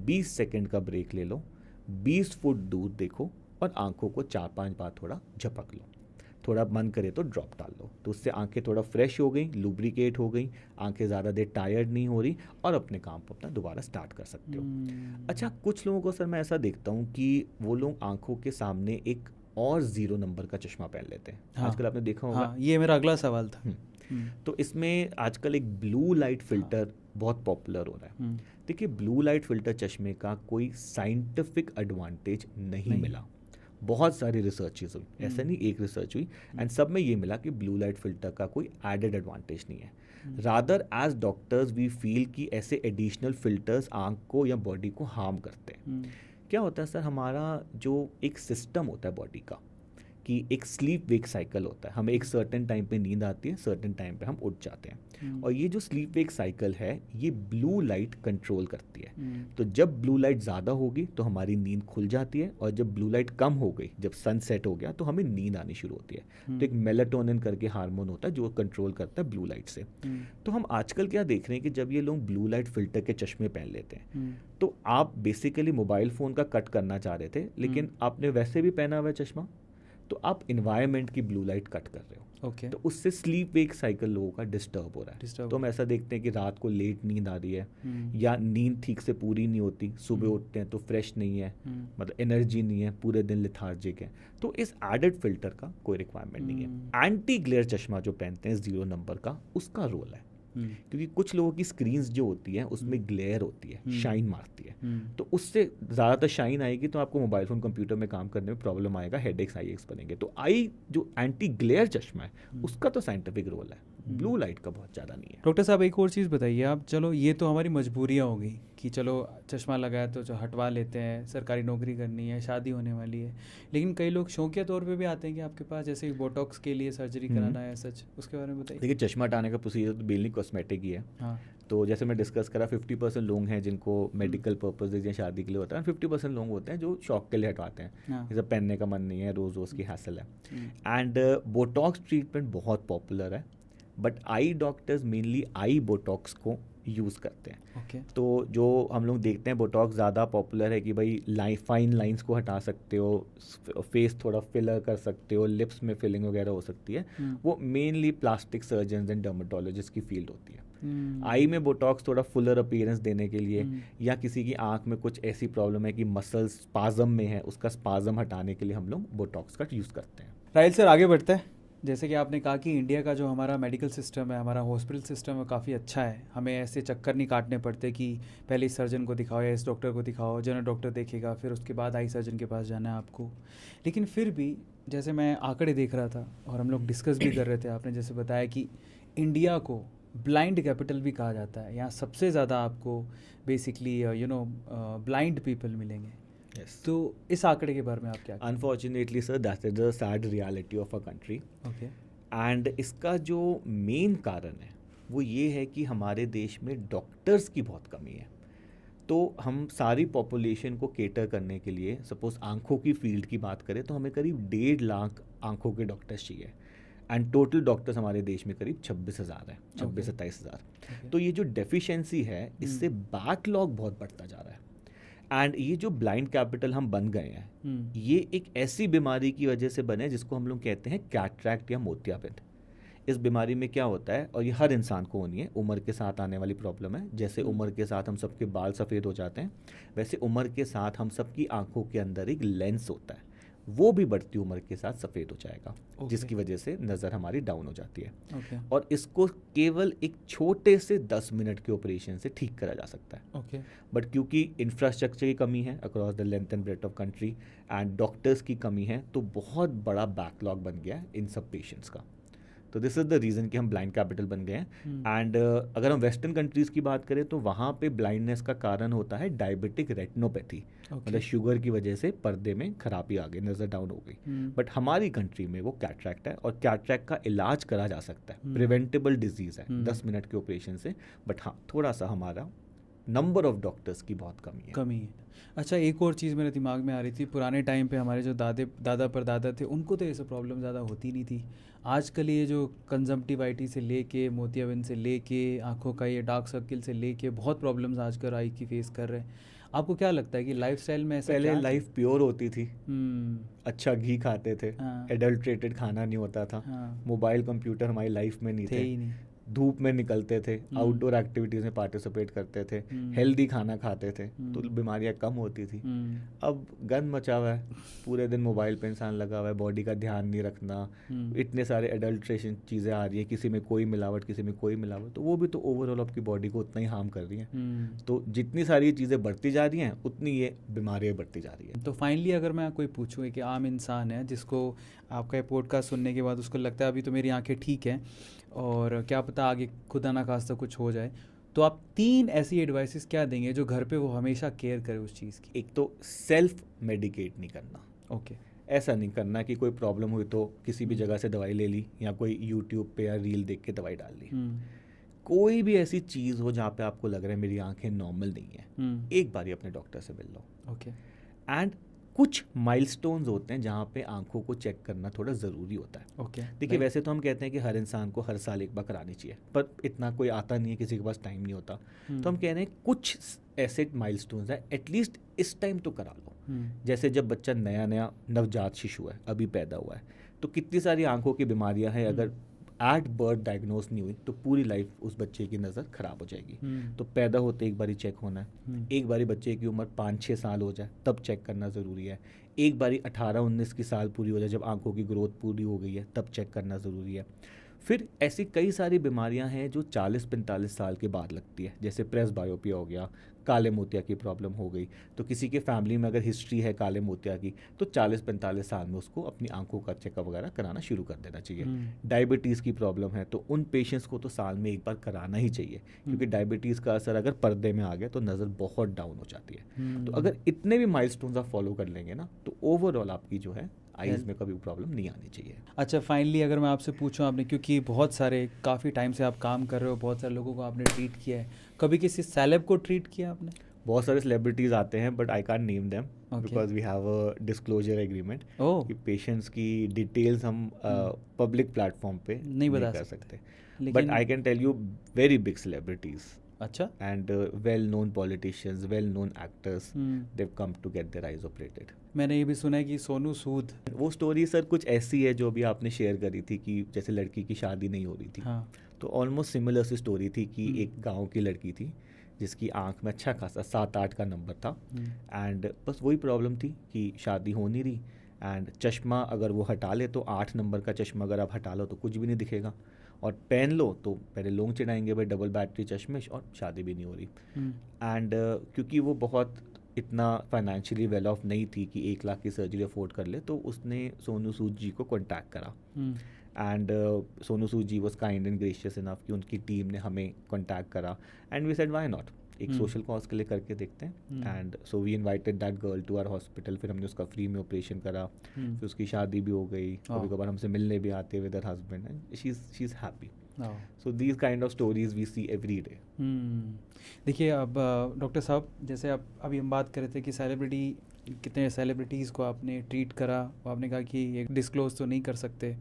20 सेकंड का ब्रेक ले लो, 20 फुट दूर देखो और आंखों को 4-5 बार थोड़ा झपक लो, थोड़ा मन करे तो ड्रॉप डाल लो। तो उससे आंखें थोड़ा फ्रेश हो गई, लुब्रिकेट हो गई, आंखें ज़्यादा देर टायर्ड नहीं हो रही और अपने काम को अपना दोबारा स्टार्ट कर सकते हो। अच्छा, कुछ लोगों को सर मैं ऐसा देखता हूँ कि वो लोग आंखों के सामने एक और 0 नंबर का चश्मा पहन लेते हैं। हाँ, आजकल आपने देखा होगा। हाँ, ये मेरा अगला सवाल था। तो इसमें आजकल एक ब्लू लाइट फिल्टर बहुत पॉपुलर हो रहा है। देखिए, ब्लू लाइट फिल्टर चश्मे का कोई साइंटिफिक एडवांटेज नहीं मिला। बहुत सारी रिसर्चेस हुई, ऐसा नहीं एक रिसर्च हुई, एंड सब में ये मिला कि ब्लू लाइट फिल्टर का कोई एडेड एडवांटेज नहीं है। Rather as doctors we feel कि ऐसे एडिशनल फिल्टर्स आंख को या बॉडी को हार्म करते हैं। क्या होता है सर, हमारा जो एक सिस्टम होता है बॉडी का कि एक स्लीप वेक साइकिल होता है, हमें एक सर्टेन टाइम पे नींद आती है, सर्टेन टाइम पे हम उठ जाते हैं, और ये जो स्लीप वेक साइकिल है ये ब्लू लाइट कंट्रोल करती है। तो जब ब्लू लाइट ज़्यादा होगी तो हमारी नींद खुल जाती है, और जब ब्लू लाइट कम हो गई, जब सन सेट हो गया, तो हमें नींद आनी शुरू होती है। तो एक मेलाटोनिन करके हार्मोन होता है जो कंट्रोल करता है ब्लू लाइट से। तो हम आजकल क्या देख रहे हैं कि जब ये लोग ब्लू लाइट फिल्टर के चश्मे पहन लेते हैं, तो आप बेसिकली मोबाइल फ़ोन का कट करना चाह रहे थे, लेकिन आपने वैसे भी पहना हुआ है चश्मा, तो आप इन्वायरमेंट की ब्लू लाइट कट कर रहे हो। ओके। तो उससे स्लीप वेक साइकिल लोगों का डिस्टर्ब हो रहा है। तो हम ऐसा देखते हैं कि रात को लेट नींद आ रही है, या नींद ठीक से पूरी नहीं होती, सुबह उठते हैं तो फ्रेश नहीं है, मतलब एनर्जी नहीं है, पूरे दिन लिथार्जिक है। तो इस एडेड फिल्टर का कोई रिक्वायरमेंट नहीं है। एंटी ग्लेयर चश्मा जो पहनते हैं 0 नंबर का, उसका रोल है, क्योंकि कुछ लोगों की स्क्रीन्स जो होती हैं उसमें ग्लेयर होती है, शाइन मारती है, तो उससे ज़्यादातर शाइन आएगी तो आपको मोबाइल फ़ोन कंप्यूटर में काम करने में प्रॉब्लम आएगा, हेडेक्स आई एक्स बनेंगे। तो आई जो एंटी ग्लेयर चश्मा है उसका तो साइंटिफिक रोल है, ब्लू लाइट का बहुत ज़्यादा नहीं है। डॉक्टर साहब, एक और चीज़ बताइए आप, चलो ये तो हमारी मजबूरियाँ हो गई कि चलो चश्मा लगाया तो जो हटवा लेते हैं, सरकारी नौकरी करनी है, शादी होने वाली है, लेकिन कई लोग शौकिया तौर पे भी आते हैं कि आपके पास जैसे बोटॉक्स के लिए सर्जरी कराना है, सच उसके बारे में बताइए। देखिए, चश्मा हटाने का प्रोसीजर तो बेनली कॉस्मेटिक ही है। हाँ। तो जैसे मैं डिस्कस करा, 50% लोग हैं जिनको मेडिकल पर्पजेज या शादी के लिए होता है, 50% लोग होते हैं जो शौक के लिए हटवाते हैं, जैसे पहनने का मन नहीं है, रोज़ रोज़ की हैसल है। एंड बोटॉक्स ट्रीटमेंट बहुत पॉपुलर है, but I doctors mainly I Botox को यूज़ करते हैं। Okay. तो जो हम लोग देखते हैं बोटॉक्स ज़्यादा पॉपुलर है कि भाई फाइन लाइंस को हटा सकते हो, फेस थोड़ा फिलर कर सकते हो, लिप्स में फिलिंग वगैरह हो सकती है, वो mainly plastic surgeon and dermatologist की फील्ड होती है। आई में बोटॉक्स थोड़ा फुलर अपीयरेंस देने के लिए, या किसी की आंख में कुछ ऐसी प्रॉब्लम है कि मसल स्पाजम में है, उसका स्पाजम हटाने के लिए हम लोग बोटॉक्स का यूज़ करते हैं। राइल सर, आगे बढ़ते हैं। जैसे कि आपने कहा कि इंडिया का जो हमारा मेडिकल सिस्टम है, हमारा हॉस्पिटल सिस्टम है, काफ़ी अच्छा है, हमें ऐसे चक्कर नहीं काटने पड़ते कि पहले इस सर्जन को दिखाओ या इस डॉक्टर को दिखाओ, जनरल डॉक्टर देखेगा, फिर उसके बाद आई सर्जन के पास जाना है आपको। लेकिन फिर भी जैसे मैं आंकड़े देख रहा था और हम लोग डिस्कस भी कर रहे थे, आपने जैसे बताया कि इंडिया को ब्लाइंड कैपिटल भी कहा जाता है, यहाँ सबसे ज़्यादा आपको बेसिकली ब्लाइंड पीपल मिलेंगे। Yes. तो इस आंकड़े के बारे में आप क्या? Unfortunately sir, that is the sad reality of a country. Okay. And इसका जो मेन कारण है वो ये है कि हमारे देश में डॉक्टर्स की बहुत कमी है। तो हम सारी पॉपुलेशन को केटर करने के लिए, सपोज आंखों की फील्ड की बात करें तो हमें करीब 1.5 लाख आंखों के डॉक्टर्स चाहिए, एंड टोटल डॉक्टर्स हमारे देश में करीब 26,000 है, 26-27,000। तो ये जो डेफिशिएंसी है, इससे बैकलॉग बहुत बढ़ता जा रहा है। एंड ये जो ब्लाइंड कैपिटल हम बन गए हैं, ये एक ऐसी बीमारी की वजह से बने जिसको हम लोग कहते हैं कैटरैक्ट या मोतियाबिंद। इस बीमारी में क्या होता है, और ये हर इंसान को होनी है, उम्र के साथ आने वाली प्रॉब्लम है। जैसे उम्र के साथ हम सबके बाल सफ़ेद हो जाते हैं, वैसे उम्र के साथ हम सबकी आंखों के अंदर एक लेंस होता है, वो भी बढ़ती उम्र के साथ सफ़ेद हो जाएगा, जिसकी वजह से नज़र हमारी डाउन हो जाती है। और इसको केवल एक छोटे से 10 मिनट के ऑपरेशन से ठीक करा जा सकता है। बट क्योंकि इंफ्रास्ट्रक्चर की कमी है across the length and breadth of country and doctors की कमी है, तो बहुत बड़ा बैकलॉग बन गया है इन सब पेशेंट्स का। तो दिस इज़ द रीज़न कि हम ब्लाइंड कैपिटल बन गए हैं। एंड अगर हम वेस्टर्न कंट्रीज़ की बात करें तो वहाँ पे ब्लाइंडनेस का कारण होता है डायबिटिक रेटिनोपैथी, मतलब शुगर की वजह से पर्दे में खराबी आ गई, नज़र डाउन हो गई। बट हमारी कंट्री में वो कैटरैक्ट है, और कैटरैक्ट का इलाज करा जा सकता है, प्रिवेंटेबल डिजीज़ है 10 मिनट के ऑपरेशन से। बट हाँ, थोड़ा सा हमारा नंबर ऑफ डॉक्टर्स की बहुत कमी है। अच्छा, एक और चीज़ मेरे दिमाग में आ रही थी, पुराने टाइम पे हमारे जो दादा परदादा थे उनको तो ये सब प्रॉब्लम ज़्यादा होती नहीं थी। आजकल ये जो कंजम्पटिवाइटिस से लेके, मोतियाबिंद से लेके, आंखों का ये डार्क सर्किल से लेके बहुत प्रॉब्लम्स आजकल आई की फेस कर रहे हैं। आपको क्या लगता है कि लाइफस्टाइल में ऐसा पहले लाइफ प्योर होती थी, अच्छा घी खाते थे, एडल्ट्रेटेड खाना नहीं होता था, मोबाइल कंप्यूटर हमारी लाइफ में नहीं थे, धूप में निकलते थे, आउटडोर एक्टिविटीज़ में पार्टिसिपेट करते थे, हेल्दी खाना खाते थे, तो बीमारियां कम होती थी। अब गंद मचा हुआ है, पूरे दिन मोबाइल पे इंसान लगा हुआ है, बॉडी का ध्यान नहीं रखना, इतने सारे एडल्ट्रेशन चीज़ें आ रही है, किसी में कोई मिलावट, किसी में कोई मिलावट, तो वो भी तो ओवरऑल आपकी बॉडी को उतना ही हार्म कर रही हैं। तो जितनी सारी चीज़ें बढ़ती जा रही हैं उतनी ये बीमारियाँ बढ़ती जा रही हैं। तो फाइनली अगर मैं कोई पूछूँ कि आम इंसान है जिसको आपका पॉडकास्ट सुनने के बाद उसको लगता है अभी तो मेरी आंखें ठीक हैं और क्या पता आगे खुदा ना खास्ता कुछ हो जाए, तो आप 3 ऐसी एडवाइसेस क्या देंगे जो घर पे वो हमेशा केयर करे उस चीज़ की? एक तो सेल्फ मेडिकेट नहीं करना। ऐसा नहीं करना कि कोई प्रॉब्लम हुई तो किसी भी जगह से दवाई ले ली, या कोई यूट्यूब पे या रील देख के दवाई डाल ली। कोई भी ऐसी चीज़ हो जहाँ पे आपको लग रहा है मेरी आंखें नॉर्मल नहीं है, एक बार ही अपने डॉक्टर से मिल लो। एंड कुछ माइलस्टोन्स होते हैं जहाँ पे आंखों को चेक करना थोड़ा ज़रूरी होता है। देखिए, वैसे तो हम कहते हैं कि हर इंसान को हर साल एक बार करानी चाहिए, पर इतना कोई आता नहीं है, किसी के पास टाइम नहीं होता। तो हम कह रहे हैं कुछ ऐसे माइलस्टोन्स हैं, एटलीस्ट इस टाइम तो करा लो। जैसे जब बच्चा नया नवजात शिशु है, अभी पैदा हुआ है, तो कितनी सारी आंखों की बीमारियां हैं, अगर एट बर्थ डायग्नोज नहीं हुई तो पूरी लाइफ उस बच्चे की नज़र ख़राब हो जाएगी। तो पैदा होते एक बारी चेक होना है, एक बारी बच्चे की उम्र 5-6 साल हो जाए तब चेक करना ज़रूरी है, एक बारी 18-19 की साल पूरी हो जाए जब आंखों की ग्रोथ पूरी हो गई है तब चेक करना ज़रूरी है। फिर ऐसी कई सारी बीमारियां हैं जो 40-45 साल के बाद लगती है, जैसे प्रेस बायोपिया हो गया, काले मोतिया की प्रॉब्लम हो गई। तो किसी के फैमिली में अगर हिस्ट्री है काले मोतिया की तो 40-45 साल में उसको अपनी आंखों का चेकअप वगैरह कराना शुरू कर देना चाहिए। डायबिटीज़ की प्रॉब्लम है तो उन पेशेंट्स को तो साल में एक बार कराना ही चाहिए, क्योंकि डायबिटीज़ का असर अगर पर्दे में आ गया तो नज़र बहुत डाउन हो जाती है। तो अगर इतने भी माइलस्टोन्स आप फॉलो कर लेंगे ना, तो ओवरऑल आपकी जो है आईज़ में कभी प्रॉब्लम नहीं आनी चाहिए। अच्छा, फाइनली अगर मैं आपसे पूछूं, आपने क्योंकि बहुत सारे काफ़ी टाइम से आप काम कर रहे हो, बहुत सारे लोगों को आपने ट्रीट किया है, कभी किसी सेलेब को ट्रीट किया आपने? बहुत सारे सेलिब्रिटीज़ आते हैं but I can't name them because we have a disclosure agreement कि पेशेंट्स की डिटेल्स हम पब्लिक प्लेटफॉर्म पे नहीं बता सकते। But I can tell you very big celebrities, अच्छा, and well known politicians, well known actors, they come to get their eyes operated. मैंने ये भी सुना है कि सोनू सूद, वो स्टोरी सर कुछ ऐसी है जो भी आपने शेयर करी थी कि जैसे लड़की की शादी नहीं हो रही थी। तो ऑलमोस्ट सिमिलर सी स्टोरी थी कि एक गाँव की लड़की थी जिसकी आंख में अच्छा खासा 7-8 का नंबर था, एंड बस वही प्रॉब्लम थी कि शादी हो नहीं रही, एंड चश्मा अगर वो हटा ले तो 8 नंबर का चश्मा अगर आप हटा लो तो कुछ भी नहीं दिखेगा, और पहन लो तो पहले लोग चिढ़ाएंगे भाई डबल बैटरी चश्मिश, और शादी भी नहीं हो रही। एंड क्योंकि वो बहुत इतना फाइनेंशियली वेल ऑफ नहीं थी कि 1 लाख की सर्जरी अफोर्ड कर ले, तो उसने सोनू सूद जी को कॉन्टैक्ट करा, and Sonu Sood ji was kind and gracious enough कि उनकी टीम ने हमें कॉन्टैक्ट करा, and we said why not, एक सोशल कॉज के लिए करके देखते हैं। And so we invited that girl to our hospital, फिर हमने उसका फ्री में ऑपरेशन करा, फिर उसकी शादी भी हो गई, कभी कभार हमसे मिलने भी आते with her husband, and she is happy. So these kind of stories we see every day. देखिए, अब डॉक्टर साहब, जैसे अब अभी हम बात कर रहे थे कि सेलिब्रिटी, कितने सेलिब्रिटीज़ को आपने ट्रीट करा, आपने कहा कि ये डिस्क्लोज तो नहीं कर सकते,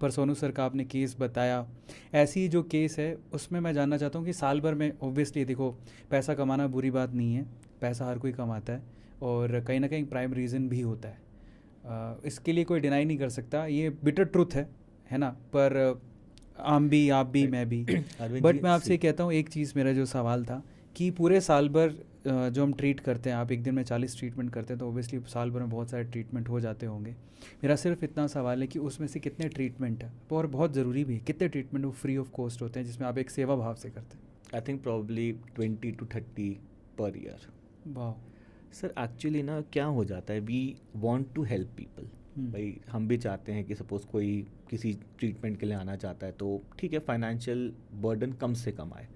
पर सोनू सर का आपने केस बताया। ऐसी जो केस है उसमें मैं जानना चाहता हूँ कि साल भर में ऑब्वियसली देखो पैसा कमाना बुरी बात नहीं है, पैसा हर कोई कमाता है, और कहीं ना कहीं प्राइम रीज़न भी होता है, इसके लिए कोई डिनाई नहीं कर सकता, ये बिटर ट्रुथ है ना। पर हम भी, आप भी, मैं भी। अरविंद बट जी, मैं आपसे कहता हूँ एक चीज़, मेरा जो सवाल था कि पूरे साल भर जो हम ट्रीट करते हैं, आप एक दिन में 40 ट्रीटमेंट करते हैं तो ओबियसली साल भर में बहुत सारे ट्रीटमेंट हो जाते होंगे। मेरा सिर्फ इतना सवाल है कि उसमें से कितने ट्रीटमेंट है, और बहुत ज़रूरी भी है, कितने ट्रीटमेंट वो फ्री ऑफ कॉस्ट होते हैं जिसमें आप एक सेवा भाव से करते हैं? I think probably 20 to 30 per year. वाह। सर एक्चुअली ना क्या हो जाता है, we want to help people. भाई हम भी चाहते हैं कि सपोज़ कोई किसी ट्रीटमेंट के लिए आना चाहता है तो ठीक है, फाइनेंशियल बर्डन कम से कम आए।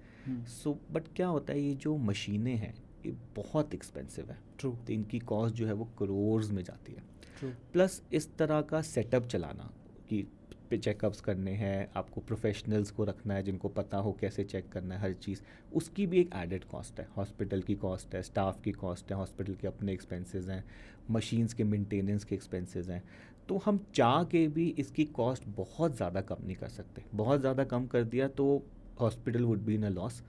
सो बट क्या होता है, ये जो मशीनें हैं ये बहुत एक्सपेंसिव है। ट्रू। तो इनकी कॉस्ट जो है वो करोर्स में जाती है। ट्रू। प्लस इस तरह का सेटअप चलाना कि चेकअप्स करने हैं, आपको प्रोफेशनल्स को रखना है जिनको पता हो कैसे चेक करना है हर चीज़, उसकी भी एक एडेड कॉस्ट है। हॉस्पिटल की कॉस्ट है, स्टाफ की कॉस्ट है, हॉस्पिटल के अपने एक्सपेंसेस हैं, मशीन्स के मेंटेनेंस के एक्सपेंसेस हैं। तो हम चाह के भी इसकी कॉस्ट बहुत ज़्यादा कम नहीं कर सकते। बहुत ज़्यादा कम कर दिया तो hospital would be in a loss.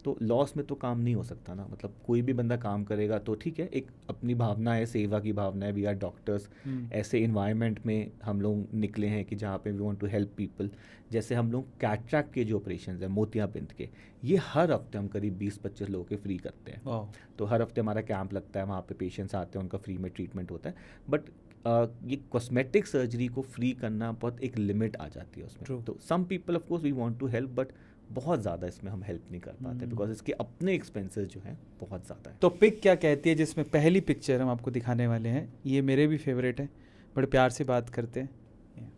तो लॉस में तो काम नहीं हो सकता ना, मतलब कोई भी बंदा काम करेगा तो ठीक है, एक अपनी भावना है, सेवा की भावना है, वी आर डॉक्टर्स। ऐसे इन्वायरमेंट में हम लोग निकले हैं कि जहाँ पे we want to help people. जैसे हम लोग कैटरैक्ट के जो ऑपरेशन हैं मोतियाबिंद के, ये हर हफ्ते हम करीब 20-25 लोगों के फ्री करते हैं। तो हर हफ्ते हमारा कैंप लगता है, वहाँ पे पेशेंट्स आते हैं, उनका फ्री में ट्रीटमेंट होता है। बट ये कॉस्मेटिक सर्जरी को फ्री करना बहुत एक लिमिट आ जाती है उसमें। तो some people of course we want to help, but बहुत ज़्यादा इसमें हम हेल्प नहीं कर पाते बिकॉज इसके अपने एक्सपेंसेस जो हैं बहुत ज़्यादा है। तो पिक क्या कहती है, जिसमें पहली पिक्चर हम आपको दिखाने वाले हैं, ये मेरे भी फेवरेट है, बड़े प्यार से बात करते हैं।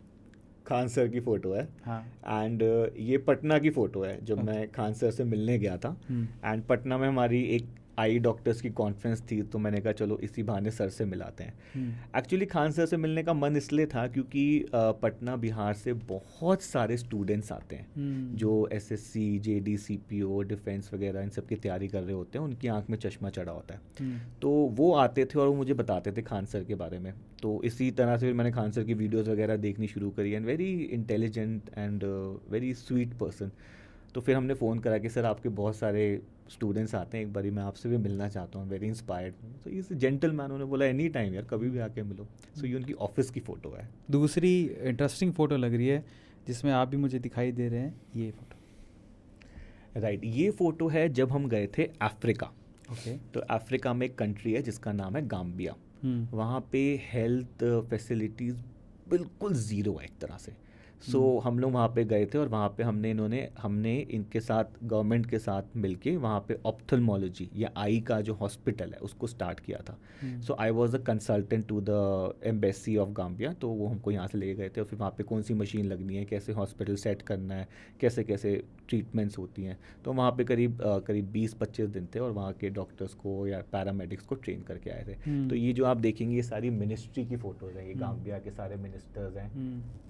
खान सर की फ़ोटो है। हाँ। एंड ये पटना की फ़ोटो है जब मैं खान सर से मिलने गया था। एंड पटना में हमारी एक आई डॉक्टर्स की कॉन्फ्रेंस थी, तो मैंने कहा चलो इसी बहाने सर से मिलाते हैं। एक्चुअली खान सर से मिलने का मन इसलिए था क्योंकि पटना बिहार से बहुत सारे स्टूडेंट्स आते हैं जो एसएससी, जेडी, सीपीओ, डिफेंस वगैरह इन सब की तैयारी कर रहे होते हैं। उनकी आंख में चश्मा चढ़ा होता है। तो वो आते थे और वो मुझे बताते थे खान सर के बारे में। तो इसी तरह से फिर मैंने खान सर की वीडियोज़ वगैरह देखनी शुरू करी। And very intelligent and very sweet person. तो फिर हमने फ़ोन करा कि सर आपके बहुत सारे स्टूडेंट्स आते हैं, एक बारी मैं आपसे भी मिलना चाहता हूँ, वेरी इंस्पायर्ड। तो इस जेंटलमैन, उन्होंने बोला एनी टाइम यार, कभी भी आके मिलो। सो ये उनकी ऑफिस की फ़ोटो है। दूसरी इंटरेस्टिंग फ़ोटो लग रही है जिसमें आप भी मुझे दिखाई दे रहे हैं, ये फ़ोटो। राइट, ये फ़ोटो है जब हम गए थे अफ्रीका। ओके। तो अफ्रीका में एक कंट्री है जिसका नाम है गाम्बिया। वहाँ पे हेल्थ फैसिलिटीज़ बिल्कुल ज़ीरो है एक तरह से। सो हम लोग वहाँ पे गए थे और वहाँ पे हमने इनके साथ, गवर्नमेंट के साथ मिलके वहाँ पे ऑप्थेल्मोलॉजी या आई का जो हॉस्पिटल है उसको स्टार्ट किया था। So I was a consultant to the embassy of Gambia. तो वो हमको यहाँ से ले गए थे और फिर वहाँ पे कौन सी मशीन लगनी है, कैसे हॉस्पिटल सेट करना है, कैसे कैसे ट्रीटमेंट्स होती हैं। तो वहाँ पे करीब 20-25 दिन थे और वहाँ के डॉक्टर्स को या पैरामेडिक्स को ट्रेन करके आए थे। तो ये जो आप देखेंगे ये सारी मिनिस्ट्री की फ़ोटोज़ हैं, ये गाम्बिया के सारे मिनिस्टर्स हैं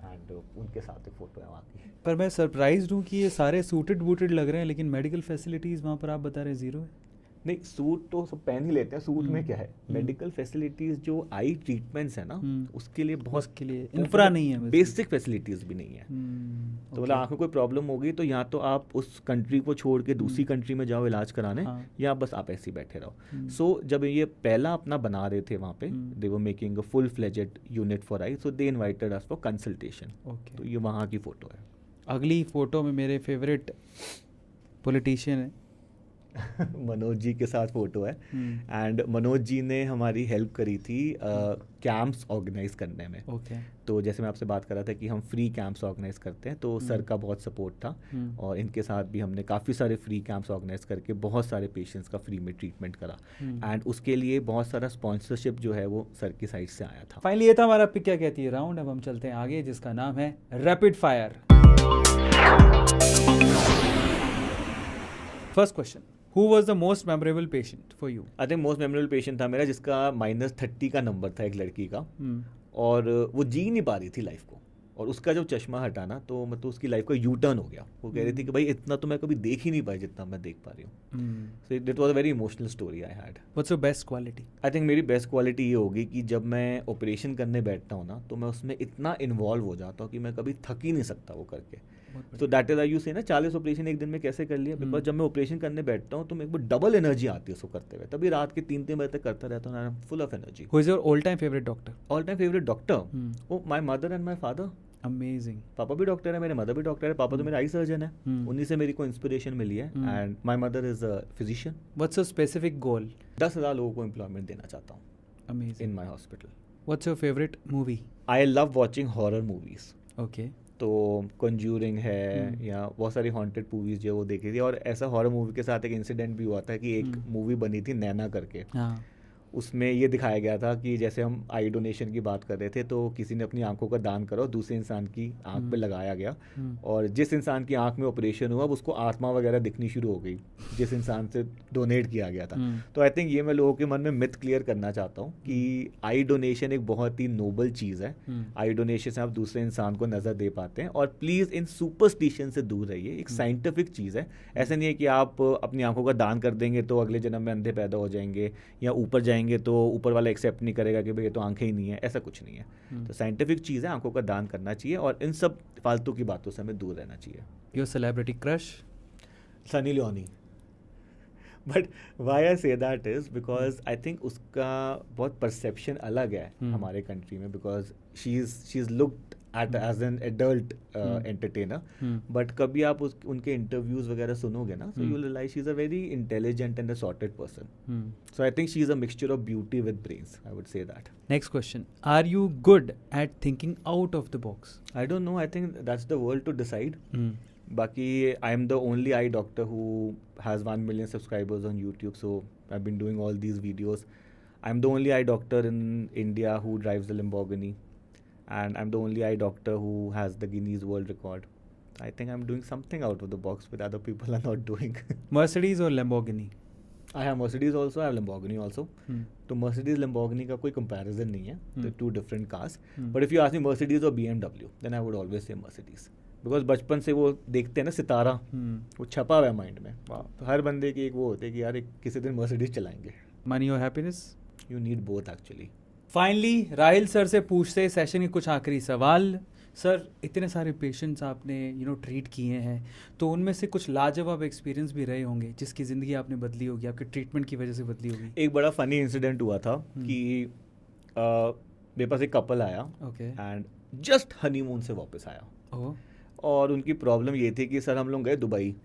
एंड उनके साथ एक फ़ोटो है वहाँ की। पर मैं सरप्राइज्ड हूँ कि ये सारे सूटेड बूटेड लग रहे हैं, लेकिन मेडिकल फैसिलिटीज़ वहाँ पर आप बता रहे हैं ज़ीरो है। नहीं, सूट तो सब पहन ही लेते हैं, सूट में क्या है। मेडिकल फैसिलिटीज़ जो आई ट्रीटमेंट्स है ना, उसके लिए बहुत, उसके लिए इंफ्रा नहीं है, बेसिक फैसिलिटीज़ भी नहीं है। तो मतलब आँख में कोई प्रॉब्लम होगी तो या तो आप उस कंट्री को छोड़ के दूसरी कंट्री में जाओ इलाज कराने, या बस आप ऐसे ही बैठे रहो। सो जब ये पहला अपना बना रहे थे वहाँ पे, they were making a full fledged unit for eye, so they invited us for consultation. तो ये वहाँ की फ़ोटो है। अगली फ़ोटो में मेरे फेवरेट पॉलिटिशियन है मनोज जी के साथ फ़ोटो है। एंड मनोज जी ने हमारी हेल्प करी थी कैंप्स ऑर्गेनाइज करने में। तो जैसे मैं आपसे बात कर रहा था कि हम फ्री कैंप्स ऑर्गेनाइज करते हैं, तो सर का बहुत सपोर्ट था और इनके साथ भी हमने काफ़ी सारे फ्री कैंप्स ऑर्गेनाइज करके बहुत सारे पेशेंट्स का फ्री में ट्रीटमेंट करा। एंड उसके लिए बहुत सारा स्पॉन्सरशिप जो है वो सर की साइड से आया था। फाइनली ये था हमारा पिक क्या कहती है राउंड। अब हम चलते हैं आगे जिसका नाम है rapid fire. First question, Who was the most memorable patient for you? I think most memorable patient था मेरा जिसका -30 का नंबर था, एक लड़की का। और वो जी नहीं पा रही थी लाइफ को, और उसका जब चश्मा हटाना तो मतलब उसकी लाइफ का यू टर्न हो गया। वो कह रही थी कि भाई इतना तो मैं कभी देख ही नहीं पाई जितना मैं देख पा रही हूँ। So it was a very emotional story I had. What's your best quality? I think मेरी बेस्ट क्वालिटी ये होगी कि जब मैं ऑपरेशन करने बैठता हूँ ना, तो मैं उसमें इतना इन्वॉल्व हो जाता हूँ कि मैं कभी थक ही नहीं सकता वो करके। तो दैट इज आई यू से ना 40 ऑपरेशन एक दिन में कैसे कर लिया, बिकॉज जब मैं ऑपरेशन करने बैठता हूँ तो मेरे को डबल एनर्जी आती है उसको करते हुए। तभी रात के 3-3 बजे तक करता रहता हूँ, I am full of energy. Who is your all time favourite doctor? All time favourite doctor? Oh my mother and my father. Amazing. पापा भी डॉक्टर है, मेरे मदर भी डॉक्टर है। पापा तो मेरे आई सर्जन है, हम्म। उन्हीं से मेरी को इंस्पिरेशन मिली है। And my mother is a physician. What's your specific goal? 10,000 लोगों को एम्प्लॉयमेंट देना चाहता हूँ amazing. In my hospital. What's your favourite movie? I love watching horror movies. Okay. तो कंज्यूरिंग है या बहुत सारी हॉन्टेड मूवीज़ जो वो देखी थी। और ऐसा हॉरर मूवी के साथ एक इंसिडेंट भी हुआ था कि एक मूवी बनी थी नैना करके। हाँ। उसमें ये दिखाया गया था कि जैसे हम आई डोनेशन की बात कर रहे थे, तो किसी ने अपनी आंखों का दान करा और दूसरे इंसान की आंख पे लगाया गया। और जिस इंसान की आंख में ऑपरेशन हुआ, अब उसको आत्मा वगैरह दिखनी शुरू हो गई, जिस इंसान से डोनेट किया गया था। तो आई थिंक ये मैं लोगों के मन में मिथ क्लियर करना चाहता हूँ कि आई डोनेशन एक बहुत ही नोबल चीज़ है। आई डोनेशन से आप दूसरे इंसान को नज़र दे पाते हैं। और प्लीज़ इन सुपरस्टिशन से दूर रहिए। एक साइंटिफिक चीज़ है। ऐसा नहीं है कि आप अपनी आंखों का दान कर देंगे तो अगले जन्म में अंधे पैदा हो जाएंगे, या ऊपर जाएंगे तो ऊपर वाला एक्सेप्ट नहीं करेगा कि भाई ये तो आंखें ही नहीं है। ऐसा कुछ नहीं है। तो साइंटिफिक चीज़ है, आंखों का दान करना चाहिए और इन सब फालतू की बातों से हमें दूर रहना चाहिए। Your celebrity crush? Sunny Leone. But why I say that is because I think उसका बहुत परसेप्शन अलग है हमारे कंट्री में, because she is looked at as an adult entertainer. But कभी आप उनके इंटरव्यूज वगैरह सुनोगे ना, so you realise she is a very intelligent and a sorted person. So I think she is a mixture of beauty with brains, I would say that. Next question. Are you good at thinking out of the box? I don't know. I think that's the world to decide. Baki, I'm the only eye doctor who has 1 million subscribers on YouTube. So I've been doing all these videos. I'm the only eye doctor in India who drives the Lamborghini. And I'm the only eye doctor who has the Guinness World Record. I think I'm doing something out of the box with other people are not doing. Mercedes or Lamborghini? I have Mercedes also, I have Lamborghini also. तो Mercedes Lamborghini का कोई comparison नहीं है. They're two different cars. But if you ask me Mercedes or BMW, then I would always say Mercedes. Because बचपन से वो देखते हैं ना सितारा, वो छपा हुआ है माइंड में. तो हर बंदे की एक वो होती है कि यार किसी दिन Mercedes चलाएंगे. Money or happiness? You need both actually. Finally Rahil sir से पूछते सेशन के कुछ आखिरी सवाल. सर, इतने सारे पेशेंट्स आपने ट्रीट किए हैं, तो उनमें से कुछ लाजवाब एक्सपीरियंस भी रहे होंगे जिसकी ज़िंदगी आपने बदली होगी, आपके ट्रीटमेंट की वजह से बदली होगी. एक बड़ा फनी इंसिडेंट हुआ था कि मेरे पास एक कपल आया एंड जस्ट हनीमून से वापस आया. और उनकी प्रॉब्लम ये थी कि सर हम लोग गए दुबई,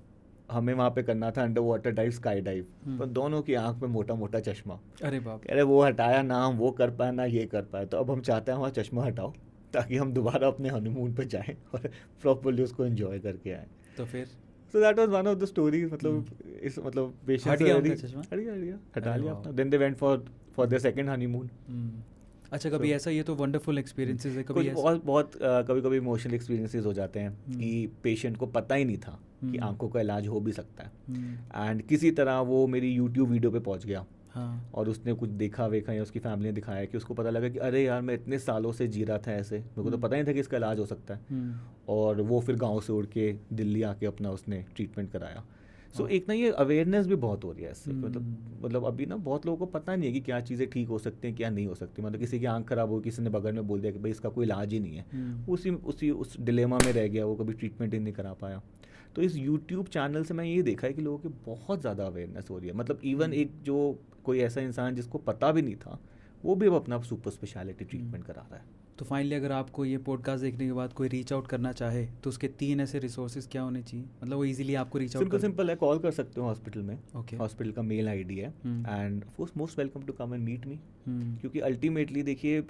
हमें वहाँ पे करना था under water dive, sky dive. पर दोनों की आंख में मोटा मोटा चश्मा. अरे बाप. अरे वो हटाया ना, हम वो कर पाए ना ये कर पाए. तो अब हम चाहते हैं वहाँ चश्मा हटाओ ताकि हम दोबारा अपने हनीमून पे जाएं और प्रॉपर्ली उसको एंजॉय करके आएं. तो फिर so that was one of the stories. मतलब पेशेंट हट गया, हटा लिया अपना. Then they went for their second honeymoon. अच्छा, कभी ऐसा, ये तो वंडरफुल एक्सपीरियंसेस है. कभी बहुत कभी इमोशनल एक्सपीरियंसेस हो जाते हैं कि पेशेंट को पता ही नहीं था कि आंखों का इलाज हो भी सकता है. एंड किसी तरह वो मेरी यूट्यूब वीडियो पे पहुंच गया. और उसने कुछ देखा वेखा या उसकी फैमिली ने दिखाया कि उसको पता लगा कि अरे यार मैं इतने सालों से जी रहा था ऐसे, मेरे को तो पता नहीं था कि इसका इलाज हो सकता है. और वो फिर गांव से उड़ के दिल्ली आके अपना उसने ट्रीटमेंट कराया. सो एक ना ये अवेयरनेस भी बहुत हो रही है इससे. मतलब अभी ना बहुत लोगों को पता नहीं है कि क्या चीज़ें ठीक हो सकती हैं क्या नहीं हो सकती. मतलब किसी की आंख खराब हो, किसी ने बगल में बोल दिया कि भाई इसका कोई इलाज ही नहीं है, उस डिलेमा में रह गया, वो कभी ट्रीटमेंट ही नहीं करा पाया. तो इस यूट्यूब चैनल से मैं ये देखा है कि लोगों की बहुत ज़्यादा अवेयरनेस हो रही है. मतलब इवन एक जो कोई ऐसा इंसान जिसको पता भी नहीं था, वो भी अब अपना सुपर स्पेशलिटी ट्रीटमेंट करा रहा है. तो फाइनली अगर आपको ये पॉडकास्ट देखने के बाद कोई रीच आउट करना चाहे तो उसके 3 ऐसे रिसोर्सेज क्या होने चाहिए, मतलब वो इजीली आपको रीच आउट सिंपल है. कॉल कर सकते हो हॉस्पिटल में. हॉस्पिटल का मेल आईडी है. And of most welcome to come and meet me. क्योंकि अल्टीमेटली देखिए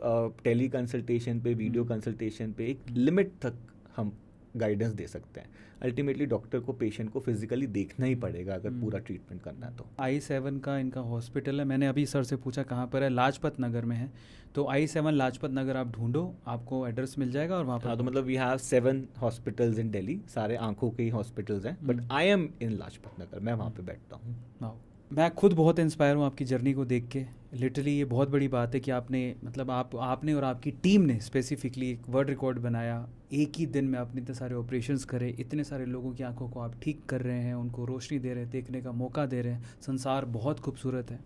टेली कंसल्टेशन पे, वीडियो कंसल्टेशन पे एक लिमिट तक हम गाइडेंस दे सकते हैं. अल्टीमेटली डॉक्टर को पेशेंट को फिजिकली देखना ही पड़ेगा अगर पूरा ट्रीटमेंट करना है तो. I7 का इनका हॉस्पिटल है. मैंने अभी सर से पूछा कहाँ पर है, लाजपत नगर में है. तो I7 लाजपत नगर आप ढूंढो, आपको एड्रेस मिल जाएगा. और वहाँ पर तो मतलब we have 7 hospitals in Delhi, सारे आंखों के ही हॉस्पिटल्स हैं. But I am in Lajpat Nagar, मैं वहाँ पे बैठता हूँ. मैं खुद बहुत इंस्पायर हूँ आपकी जर्नी को देख के. लिटरली ये बहुत बड़ी बात है कि आपने, मतलब आपने और आपकी टीम ने स्पेसिफिकली एक वर्ल्ड रिकॉर्ड बनाया. एक ही दिन में आपने इतने सारे ऑपरेशंस करे, इतने सारे लोगों की आंखों को आप ठीक कर रहे हैं, उनको रोशनी दे रहे हैं, देखने का मौका दे रहे हैं. संसार बहुत खूबसूरत है.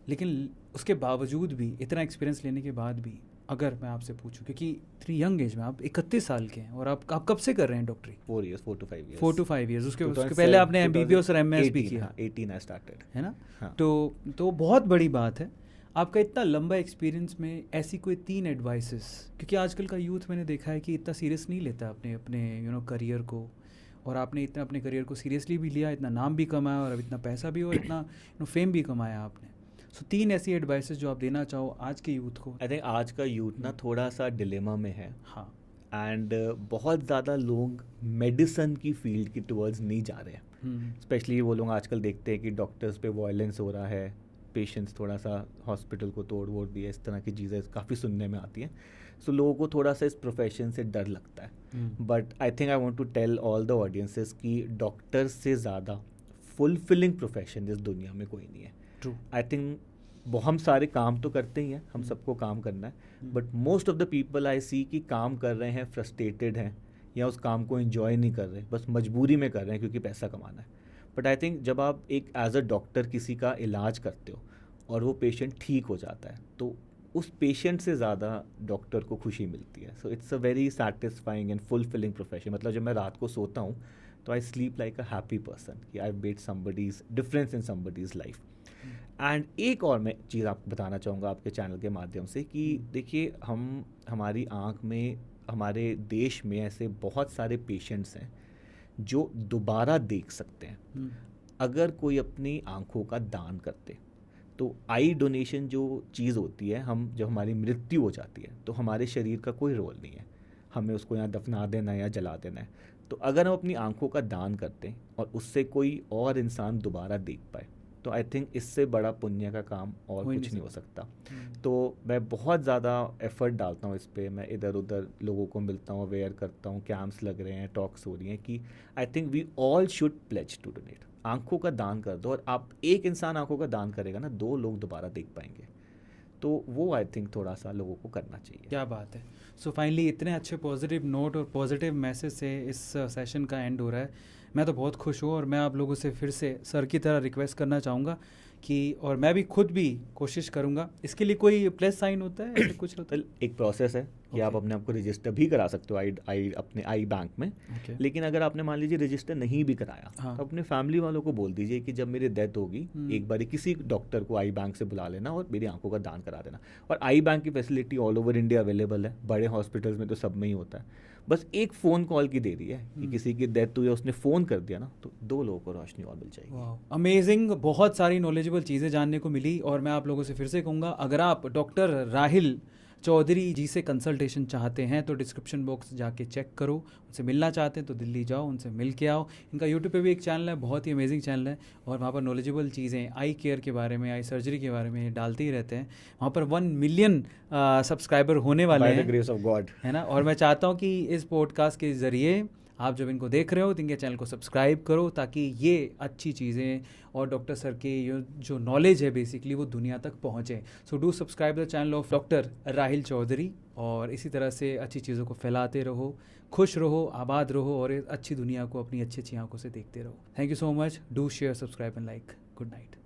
लेकिन उसके बावजूद भी, इतना एक्सपीरियंस लेने के बाद भी, अगर मैं आपसे पूछूं, क्योंकि इतनी यंग एज में आप 31 साल के हैं और आप कब से कर रहे हैं डॉक्टरी? 4 to 5 years. उसके पहले आपने MBBS और MS भी किया. 18 I started, है ना. तो बहुत बड़ी बात है. आपका इतना लंबा एक्सपीरियंस में ऐसी कोई 3 एडवाइसेस, क्योंकि आजकल का यूथ मैंने देखा है कि इतना सीरियस नहीं लेता अपने अपने करियर को, और आपने इतना अपने करियर को सीरियसली भी लिया, इतना नाम भी कमाया और अब इतना पैसा भी और इतना फेम भी कमाया आपने। सो 3 ऐसी एडवाइसेस जो आप देना चाहो आज के यूथ को। आई थिंक आज का यूथ ना थोड़ा सा डिलेमा में है। हाँ। एंड बहुत ज़्यादा लोग मेडिसिन की फील्ड की टुवर्ड्स नहीं जा रहे हैं। स्पेशली वो लोग आजकल देखते हैं कि डॉक्टर्स पे वायलेंस हो रहा है, पेशेंट्स थोड़ा सा हॉस्पिटल को तोड़ वोड़ दिया, इस तरह की चीज़ें काफ़ी सुनने में आती हैं। सो लोगों को थोड़ा सा इस प्रोफेशन से डर लगता है। But I think I want to tell all the audiences कि डॉक्टर से ज़्यादा फुलफिलिंग प्रोफेशन इस दुनिया में कोई नहीं है। ट्रू। आई थिंक हम सारे काम तो करते ही हैं, हम सबको काम करना है, but most of the people I see कि काम कर रहे हैं, फ्रस्ट्रेटेड हैं, या उस काम को एंजॉय नहीं कर रहे, बस मजबूरी में कर रहे हैं क्योंकि पैसा कमाना है। बट आई थिंक जब आप एक एज अ डॉक्टर किसी का इलाज करते हो और वो पेशेंट ठीक हो जाता है, तो उस पेशेंट से ज़्यादा डॉक्टर को खुशी मिलती है। So it's a very satisfying and fulfilling profession. मतलब जब मैं रात को सोता हूँ तो I sleep like a happy person कि I made somebody's difference in somebody's life. And एक और मैं चीज़ आपको बताना चाहूँगा आपके चैनल के माध्यम से कि देखिए, हमारी आँख में, हमारे देश में ऐसे बहुत सारे पेशेंट्स हैं जो दोबारा देख सकते हैं अगर कोई अपनी आँखों का दान करते। तो आई डोनेशन जो चीज़ होती है, हम जब हमारी मृत्यु हो जाती है तो हमारे शरीर का कोई रोल नहीं है, हमें उसको यहाँ दफना देना है या जला देना है। तो अगर हम अपनी आँखों का दान करते हैं और उससे कोई और इंसान दोबारा देख पाए, तो आई थिंक इससे बड़ा पुण्य का काम और कुछ नहीं हो सकता। तो मैं बहुत ज़्यादा एफर्ट डालता हूँ इस पर, मैं इधर उधर लोगों को मिलता हूँ, अवेयर करता हूँ, कैंप्स लग रहे हैं, टॉक्स हो रही हैं कि I think we all should pledge to donate. आँखों का दान कर दो, और आप एक इंसान आँखों का दान करेगा ना, 2 लोग दोबारा देख पाएंगे। तो वो आई थिंक थोड़ा सा लोगों को करना चाहिए। क्या बात है। सो फाइनली इतने अच्छे पॉजिटिव नोट और पॉजिटिव मैसेज से इस सेशन का एंड हो रहा है। मैं तो बहुत खुश हूँ, और मैं आप लोगों से फिर से सर की तरह रिक्वेस्ट करना चाहूँगा कि, और मैं भी खुद भी कोशिश करूँगा, इसके लिए कोई प्लस साइन होता है, ऐसे कुछ होता है? एक प्रोसेस है कि आप अपने आप को रजिस्टर भी करा सकते हो अपने आई बैंक में। लेकिन अगर आपने मान लीजिए रजिस्टर नहीं भी कराया, तो अपने फैमिली वालों को बोल दीजिए कि जब मेरी डेथ होगी एक बार किसी डॉक्टर को आई बैंक से बुला लेना और मेरी आंखों का दान करा देना। और आई बैंक की facility all over India available है, बड़े हॉस्पिटल्स में तो सब में ही होता है। बस एक फ़ोन कॉल की देरी है कि किसी की डेथ हुई है, उसने फ़ोन कर दिया ना, तो 2 लोगों को रोशनी और मिल जाएगी। अमेजिंग, बहुत सारी नॉलेजेबल चीज़ें जानने को मिली। और मैं आप लोगों से फिर से कहूँगा, अगर आप डॉक्टर राहिल चौधरी जी से कंसल्टेशन चाहते हैं तो डिस्क्रिप्शन बॉक्स जाके चेक करो। उनसे मिलना चाहते हैं तो दिल्ली जाओ, उनसे मिल के आओ। इनका यूट्यूब पे भी एक चैनल है, बहुत ही अमेजिंग चैनल है, और वहाँ पर नॉलेजेबल चीज़ें आई केयर के बारे में, आई सर्जरी के बारे में डालते ही रहते हैं। वहाँ पर 1 मिलियन सब्सक्राइबर होने वाले हैं, by the grace of God, है ना। और मैं चाहता हूँ कि इस पॉडकास्ट के ज़रिए आप जब इनको देख रहे हो तो इनके चैनल को सब्सक्राइब करो, ताकि ये अच्छी चीज़ें और डॉक्टर सर के जो नॉलेज है बेसिकली वो दुनिया तक पहुँचे। So do subscribe the channel of doctor Rahil Chaudhary, और इसी तरह से अच्छी चीज़ों को फैलाते रहो, खुश रहो, आबाद रहो, और अच्छी दुनिया को अपनी अच्छी अच्छी आंखों से देखते रहो। Thank you so much. Do share, subscribe and like. Good night.